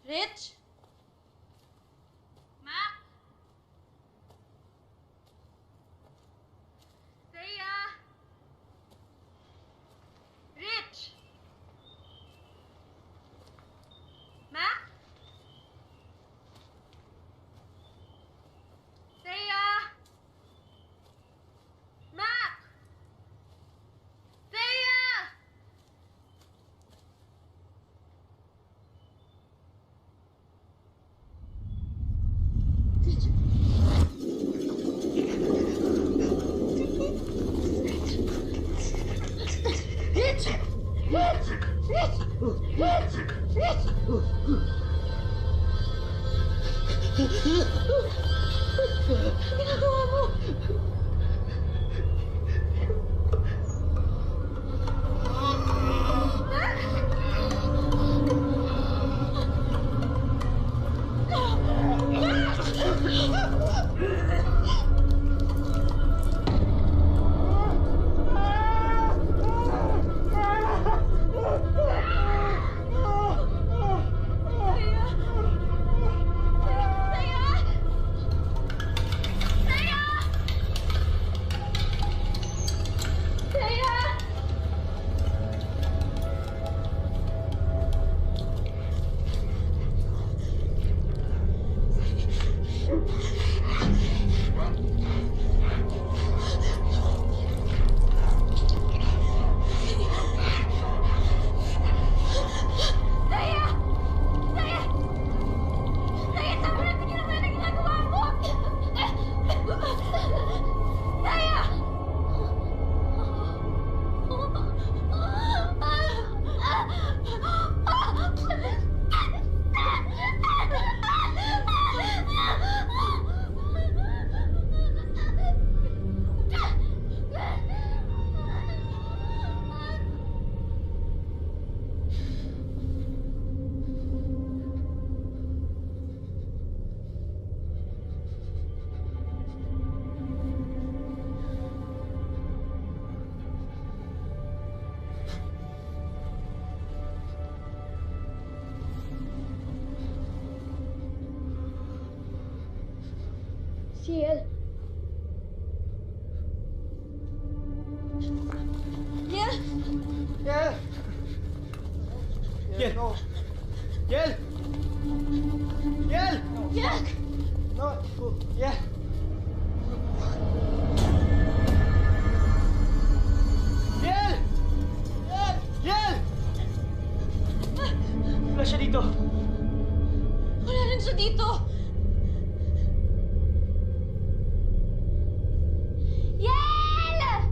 Speaker 6: Rich? Mac? Thea? Rich? Mac? Thea? Mac? Thea?
Speaker 2: Rich! Rich! Rich! Rich! Rich! Ano ginagawa mo? Ciel.
Speaker 6: Yel!
Speaker 5: Yel!
Speaker 8: Yel!
Speaker 5: No.
Speaker 8: Yel! Yel!
Speaker 6: Yel!
Speaker 5: No. Yel!
Speaker 8: Yel! Yel! Wala siya dito.
Speaker 6: Wala rin siya dito!
Speaker 2: Yel! Yel!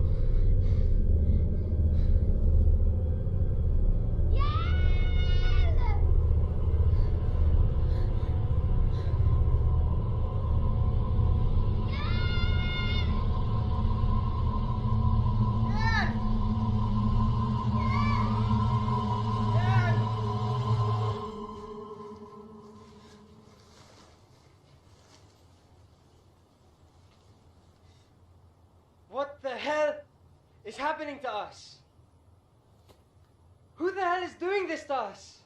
Speaker 5: What the hell is happening to us? Who the hell is doing this to us?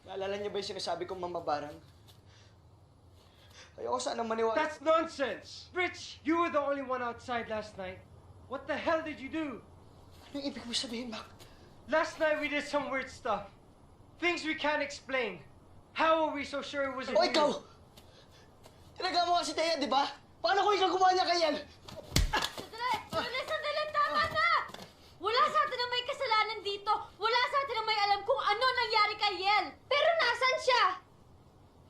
Speaker 8: Naalala niyo ba yung sinasabi kong mamabarang? Ayoko sanang maniwala.
Speaker 5: That's nonsense! Rich, you were the only one outside last night. What the hell did you do?
Speaker 8: Anong ibig mo sabihin, Mac?
Speaker 5: Last night we did some weird stuff. Things we can't explain. How are we so sure it wasn't
Speaker 8: O
Speaker 5: you?
Speaker 8: ikaw! Tinaga mo kasi Thea, di ba? Paano kung ikaw gumawa niya kay Yel?
Speaker 6: Sandali! Tama na! Wala sa atin ang may kasalanan dito. Wala sa atin ang may alam kung ano nangyari kay Yel.
Speaker 2: Pero nasan siya?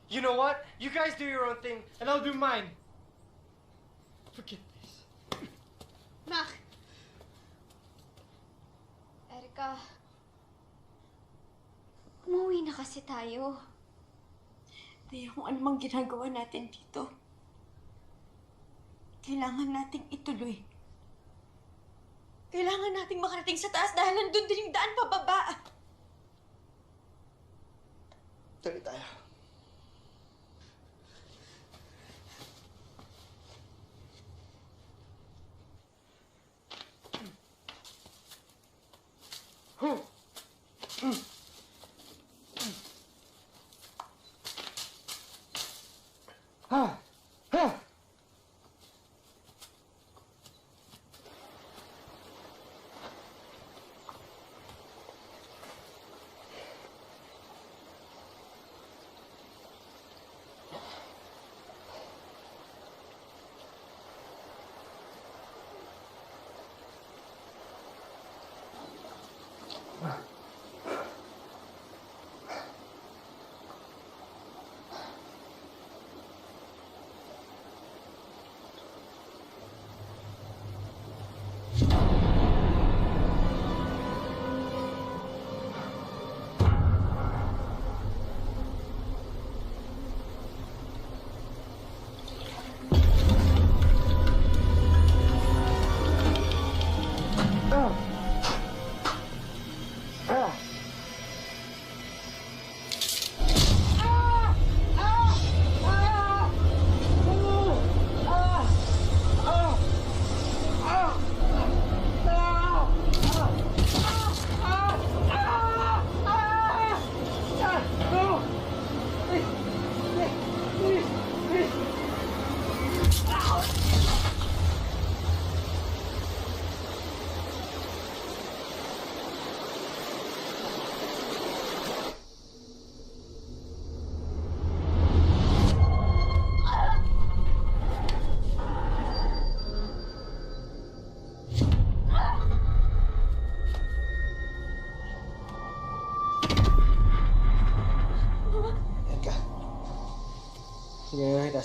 Speaker 5: You know what? You guys do your own thing, and I'll do mine. Forget this.
Speaker 2: Mac. Erika. Umuwi na kasi tayo.
Speaker 7: Kaya kung ano mang ginagawa natin dito, kailangan nating ituloy. Kailangan nating makarating sa taas dahil nandun din yung daan pababa.
Speaker 8: Tuloy tayo.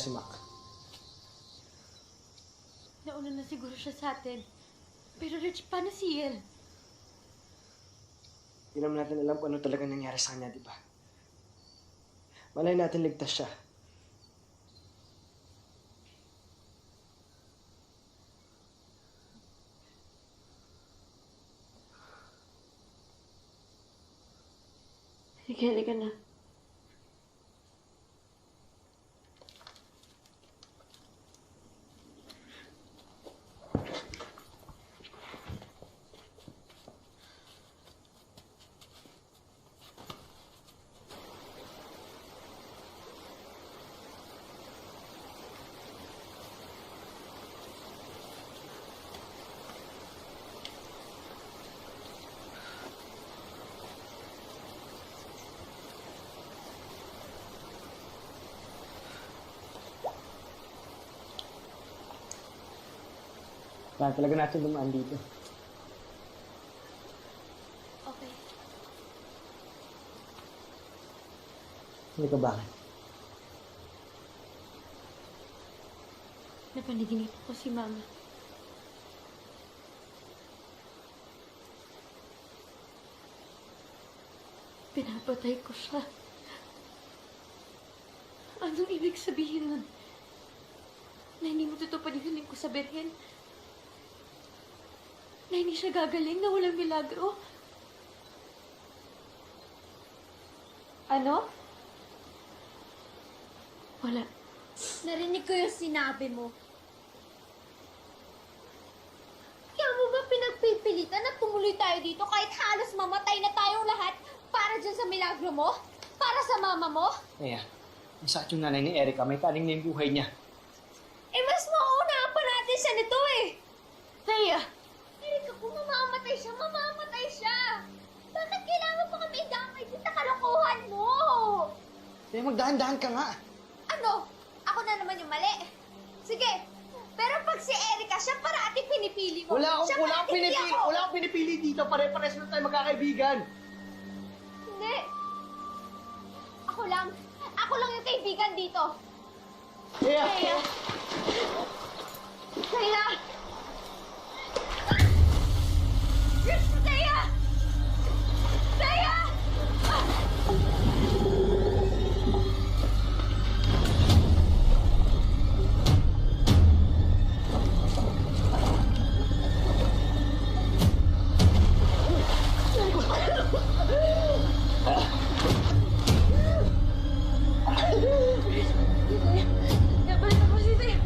Speaker 5: si Mac.
Speaker 2: Nauna na siguro siya sa atin. Pero Rich, paano si El?
Speaker 5: Hindi naman natin alam kung ano talaga nangyari sa kanya, di ba? Malay natin ligtas siya.
Speaker 2: Sige, halika na.
Speaker 5: Kaya talaga natin dumaan dito.
Speaker 2: Okay.
Speaker 5: Hindi ka bakit?
Speaker 2: Napaniginip ko si Mama. Pinapatay ko siya. Anong ibig sabihin nun? Na hindi mo tutupad yung hiling ko sa Birhen? Na hindi siya gagaling, na walang milagro? Ano? Wala.
Speaker 6: Narinig ko yung sinabi mo.
Speaker 2: Kaya mo ba pinagpipilitan na tumuloy tayo dito kahit halos mamatay na tayong lahat para dyan sa milagro mo? Para sa mama mo?
Speaker 5: Kaya, masakit yung nanay ni Erica. May taling na yung buhay niya.
Speaker 2: Eh, mas mauunahan pa natin siya nito eh! Thea! Erika, kung mamamatay siya, mamamatay siya! Bakit kailangan pa kami idamay sa kalokohan mo?
Speaker 5: Kaya magdahan-dahan ka nga.
Speaker 2: Ano? Ako na naman yung mali. Sige, pero pag si Erika, siya parati pinipili mo.
Speaker 5: Wala
Speaker 2: Siya
Speaker 5: akong
Speaker 2: parati
Speaker 5: pinipili.
Speaker 2: hindi ako.
Speaker 5: Wala akong pinipili dito. Pare-pares na tayo magkakaibigan.
Speaker 2: Hindi. Ako lang. Ako lang yung kaibigan dito.
Speaker 5: Kaya,
Speaker 2: Thea! Thea! Thea! Thea! Nabalik ako si Thea.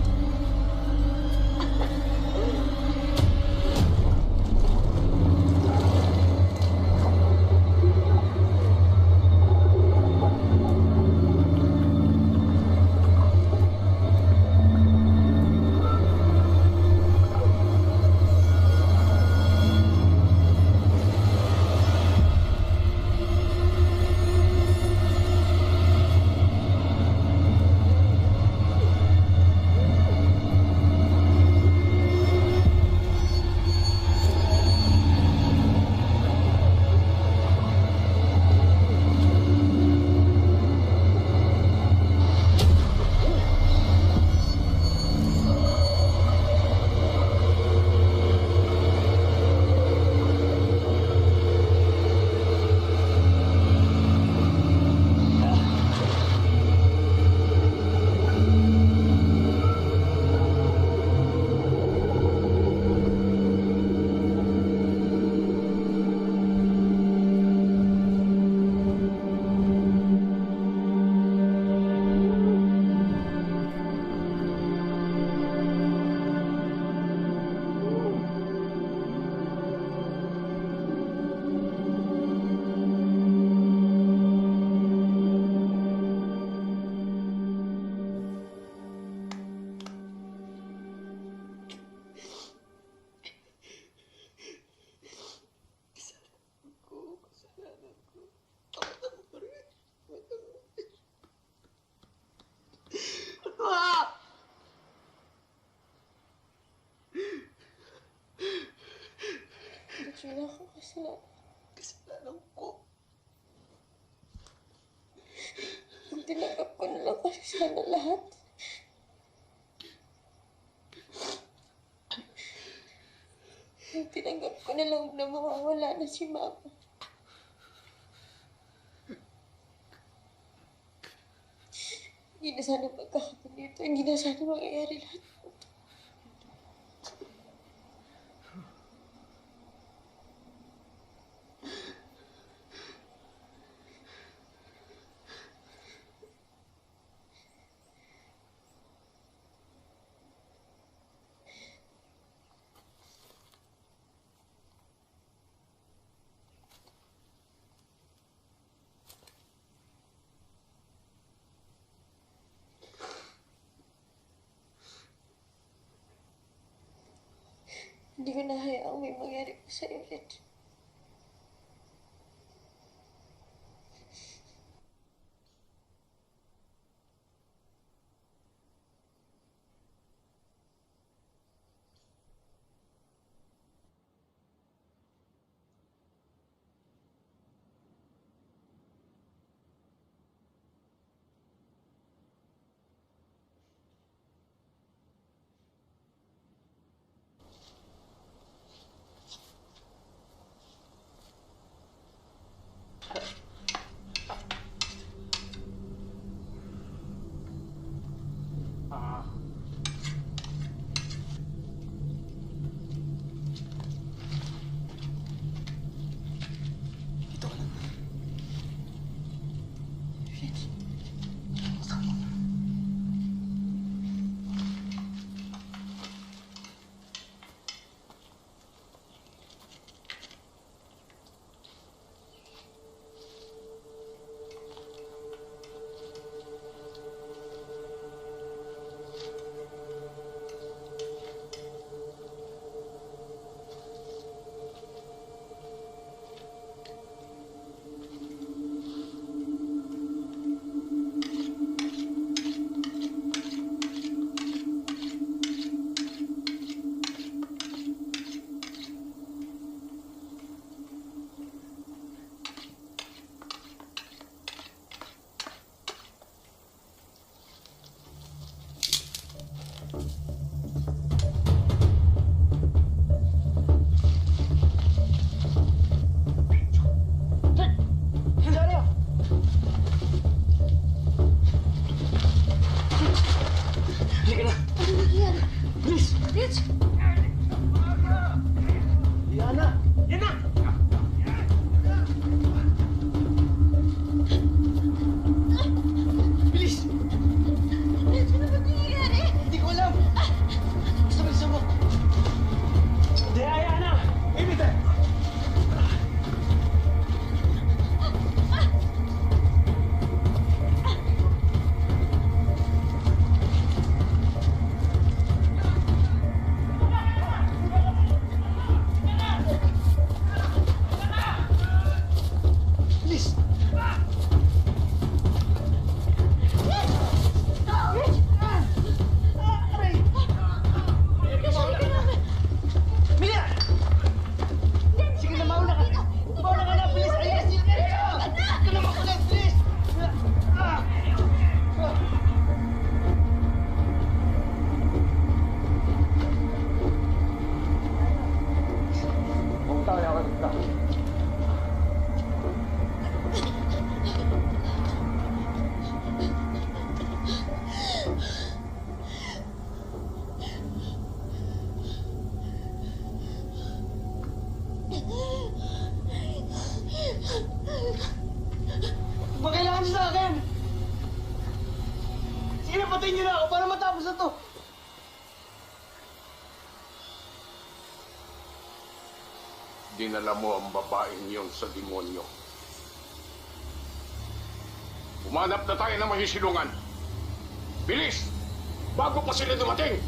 Speaker 6: Wala ko kasalanan.
Speaker 5: kasalanan ko.
Speaker 6: Tinanggap ko na lang kasi sana lahat.
Speaker 7: Tinanggap ko na lang na mawawala na si Mama. Hindi na sana magkakaroon dito. Hindi na sana mangyayari lahat. Hindi ko na hayaang may mangyari pa sa'yo, Rich.
Speaker 5: Patayin niyo na ako para matapos na to.
Speaker 12: Dinala mo ang babaeng yon sa demonyo. Umanap na tayo ng mahisilungan. Bilis! Bago pa sila dumating!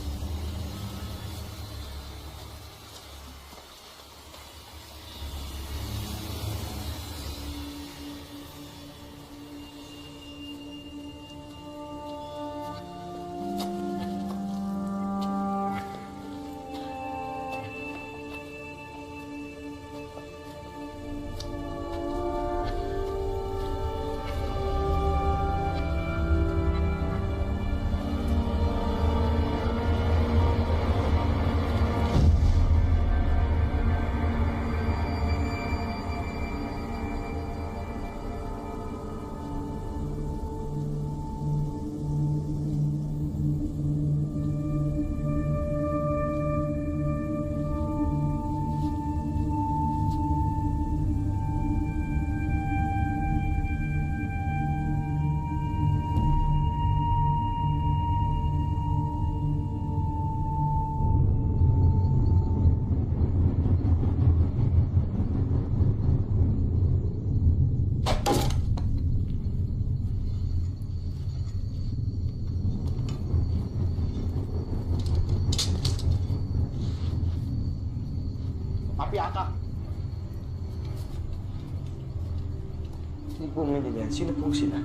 Speaker 4: Mafia ka.
Speaker 8: Hindi po maintindihan. Sino pong sila?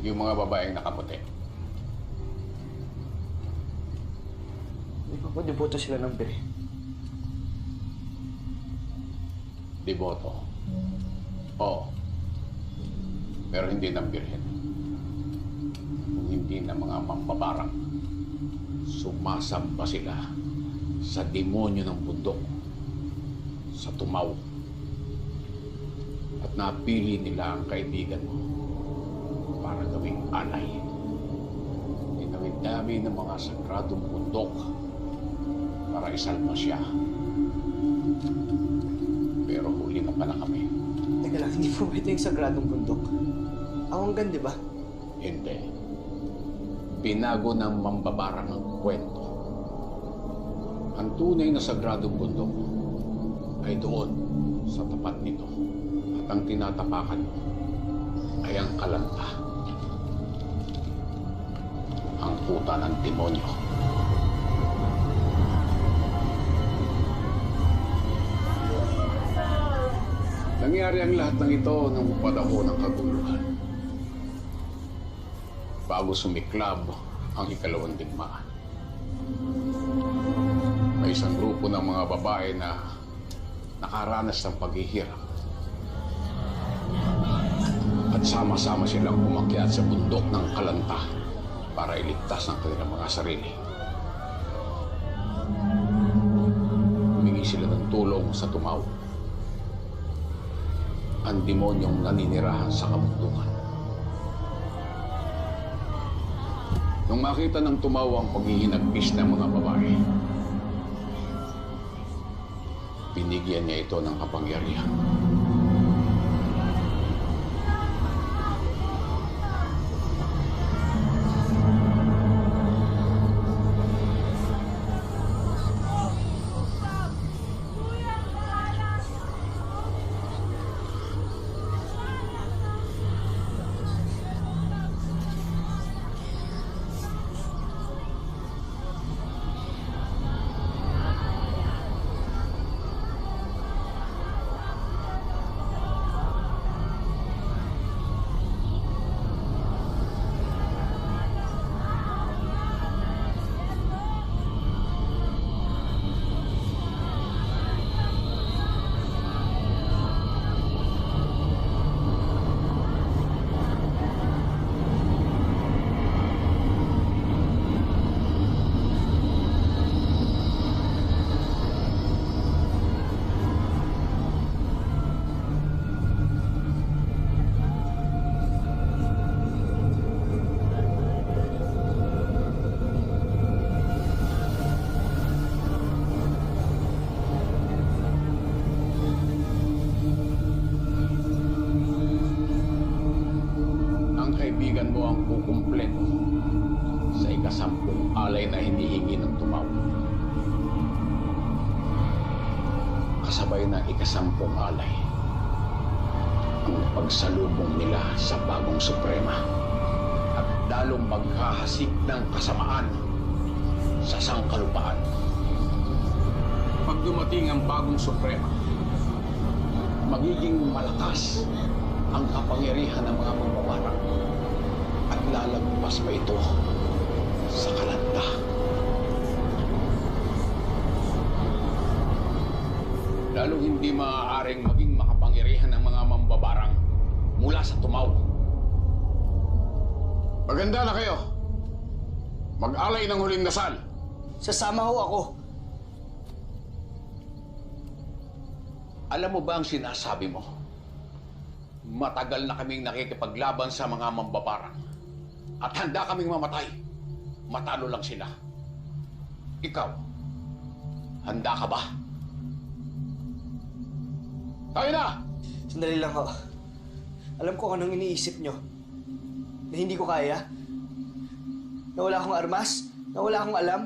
Speaker 12: Yung mga babaeng nakaputi.
Speaker 8: Hindi pa po deboto sila ng biri.
Speaker 12: Deboto. Oo. Pero hindi ng birhen. Kung hindi ng mga mambabarang. Sumasamba sila sa demonyo ng bundok. Sa tumaw. At napili nila ang kaibigan mo para gawing alay. Dinamit-dami ng mga sagradong bundok para isalma siya. Pero huli na pala kami.
Speaker 8: Teka lang, hindi po ito yung sagradong bundok. Awanggan, di ba?
Speaker 12: Hindi. Binago ng mambabarang ang kwento. Ang tunay na sagradong bundok ay doon sa tapat nito. At ang tinatapakan mo ay ang kalanta. Ang puta ng demonyo. Nangyari ang lahat ng ito nang upad ako ng kaguluhan. Bago sumiklab ang ikalawang digmaan. May isang grupo ng mga babae na nakaranas ng paghihirap. At sama-sama silang umakyat sa bundok ng kalanta para iligtas ang kanilang mga sarili. Humingi sila ng tulong sa tumaw. Ang demonyong naninirahan sa kabundukan. Nung makita ng tumaw ang paghihinagpis ng mga babae, binigyan niya ito ng kapangyarihan. Kaibigan mo ang kukumpleto sa ikasampung alay na hinihingi ng tumaw. Kasabay ng ikasampung alay ang pagsalubong nila sa bagong suprema at lalong maghahasik ng kasamaan sa sangkalupaan. Pag dumating ang bagong suprema, magiging malakas ang kapangyarihan ng mga mambabarang at lalagpas pa ito sa kalanta. Lalong hindi maaaring maging makapangyarihan ng mga mambabarang mula sa tumaw. Maganda na kayo. Mag-alay ng huling dasal.
Speaker 8: Sasama ho ako.
Speaker 12: Alam mo ba ang sinasabi mo? Matagal na kaming nakikipaglaban sa mga mambabarang. At handa kaming mamatay. Matalo lang sila. Ikaw, handa ka ba? Tayo na!
Speaker 8: Sandali lang ho. Alam ko kung anong iniisip nyo. Na hindi ko kaya. Na wala akong armas. Na wala akong alam.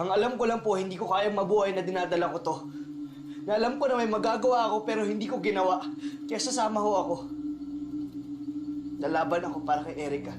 Speaker 8: Ang alam ko lang po, hindi ko kayang mabuhay na dinadala ko to. Na alam ko na may magagawa ako pero hindi ko ginawa. Kaya sasama ho ako. Lalaban ako para kay Erica.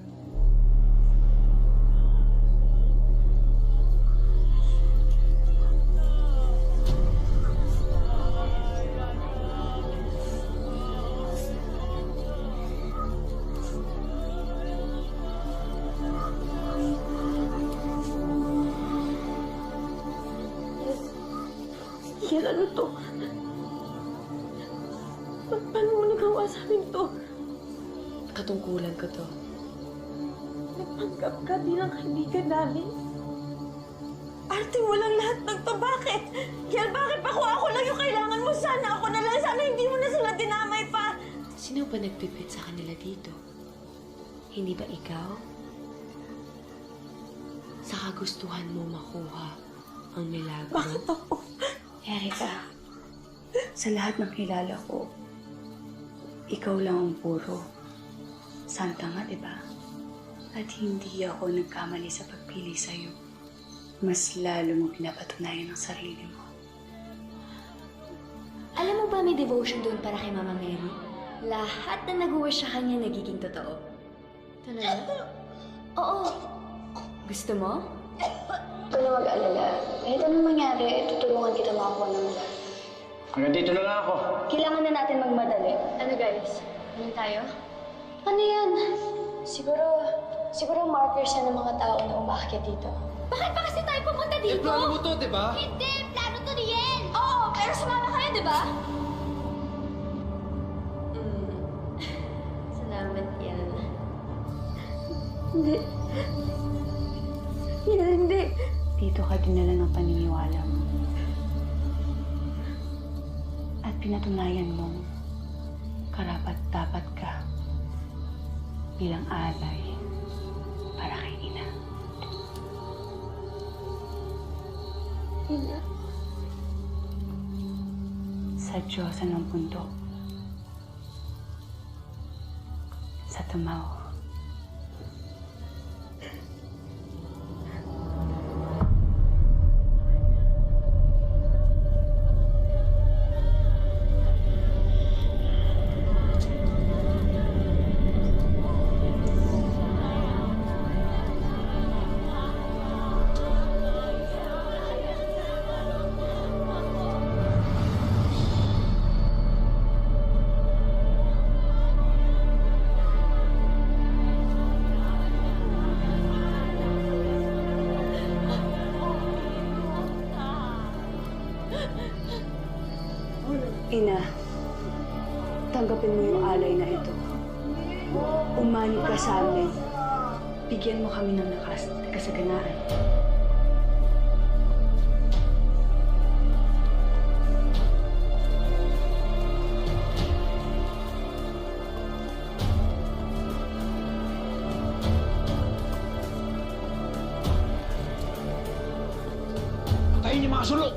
Speaker 7: Yan, ano to? Paano mo nagawa sa amin to? Katungkulan ko to. Nagpanggap ka bilang kaibigan namin. Arte, walang lahat ng to. Bakit? Yan, bakit pa kung ako lang yung kailangan mo? Sana ako na lang. Sana hindi mo na sila dinamay pa. Sino ba nagpipit sa kanila dito? Hindi ba ikaw? Sa kagustuhan mo makuha ang milagro. Bakit ako?
Speaker 6: Erika, sa lahat ng kilala ko, ikaw lang ang puro. Santa nga, di ba? At hindi ako nagkamali sa pagpili sa'yo. Mas lalo mo pinapatunayan ang sarili mo.
Speaker 7: Alam mo ba may devotion doon para kay Mama Mary? Lahat na nag-wish sa kanya nagiging totoo. Talaga? Oo. Gusto mo?
Speaker 6: Huwag na mag-alala. Kahit anong mangyari, tutulungan kita makakuha ng lugar.
Speaker 10: Hanggang dito na lang ako.
Speaker 6: Kailangan na natin magmadali.
Speaker 7: Ano guys? Ano tayo?
Speaker 6: Ano yan? Siguro markers yan ng mga tao na umakyat dito.
Speaker 2: Bakit pa kasi tayo pumunta dito?
Speaker 5: plano mo to, di ba?
Speaker 2: Hindi! Plano to ni Yen!
Speaker 6: Oo, pero sumama kayo, di ba?
Speaker 7: Salamat yan.
Speaker 6: Hindi. Hindi. Dito ka dinala ng paniniwala mo. At pinatunayan mong karapat-dapat ka bilang alay para kay Ina.
Speaker 7: Ina?
Speaker 6: Sa Diyosa ng bundok. Sa Tumaw. Ina, tanggapin mo yung alay na ito. Umanib ka sa amin. Bigyan mo kami ng lakas at kasaganaan.
Speaker 12: Patayin niyo mga sulok!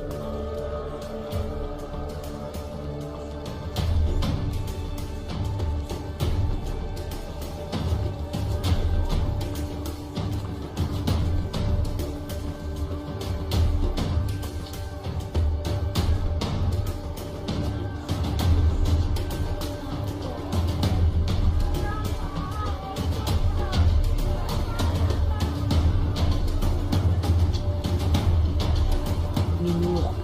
Speaker 6: Minuok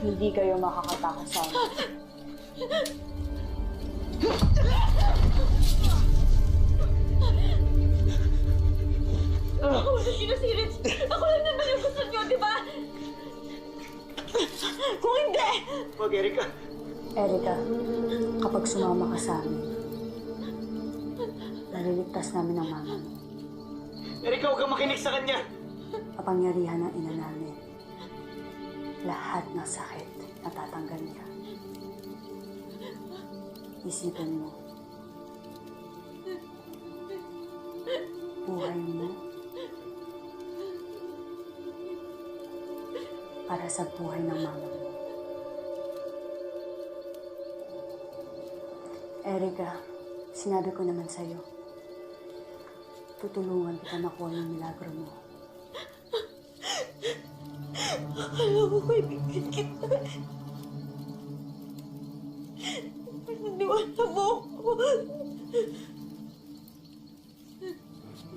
Speaker 6: Hindi kayo makakatakas sa amin.
Speaker 7: Ako wala sinusirit. Ako lang naman yung gusto niyo, di ba? Kung hindi!
Speaker 8: Wag, Erika.
Speaker 6: Erika, kapag sumama ka sa amin, naliligtas namin ang mama mo.
Speaker 8: Erika, huwag kang makinig sa kanya.
Speaker 6: Kapangyarihan ng ina namin. Lahat ng sakit natatanggal niya. Isipin mo. Buhay mo para sa buhay ng mama mo. Erika, sinabi ko naman sa'yo, tutulungan kita nakuha yung milagro mo.
Speaker 7: Akala ko kaibigan kita. Paniwala mo ako.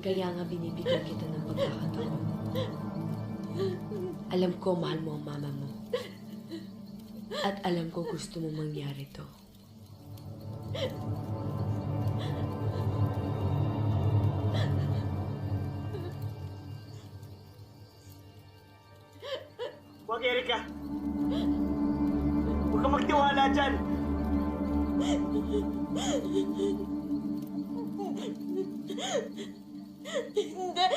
Speaker 7: Kaya nga binibigyan kita ng pagkakataon. Alam ko mahal mo ang mama mo. At alam ko gusto mo mangyari to.
Speaker 8: Wag, Erika. Huwag kang magtiwala dyan.
Speaker 7: Hindi.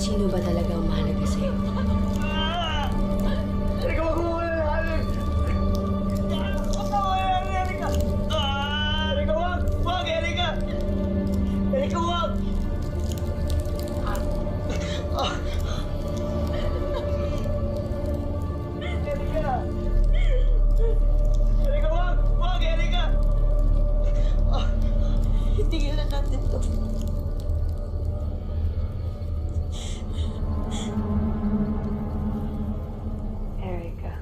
Speaker 7: Sino ba talaga ang mahalaga sa'yo?
Speaker 8: Erika, wag mo muna nahalin. Wag mo muna, Erika. Erika, wag. Wag, Erika. Erika, wag. Erika. Erika, wag. Wag, Erika.
Speaker 7: Tigilan natin to.
Speaker 6: Erika.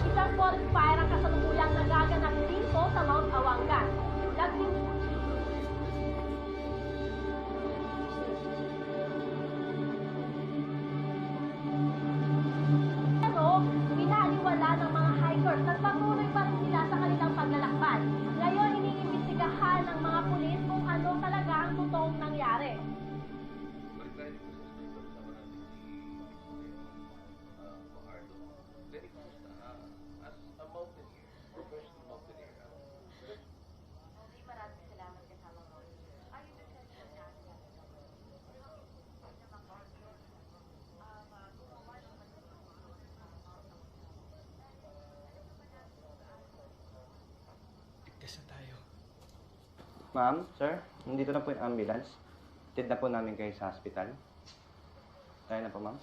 Speaker 13: Isang forest fire ang kasalukuyang nagaganap dito sa Mount Awangan. Pero, binaliwala ng mga hikers, nagpatuloy pa rin sila sa kanilang paglalakbay. Ngayon, iniimbestigahan ng mga pulis kung ano talaga ang totoong nangyari.
Speaker 8: Ligtas na tayo.
Speaker 14: Ma'am, sir, nandito na po yung ambulance. Tid na po namin kayo sa hospital. Kaya na po, ma'am.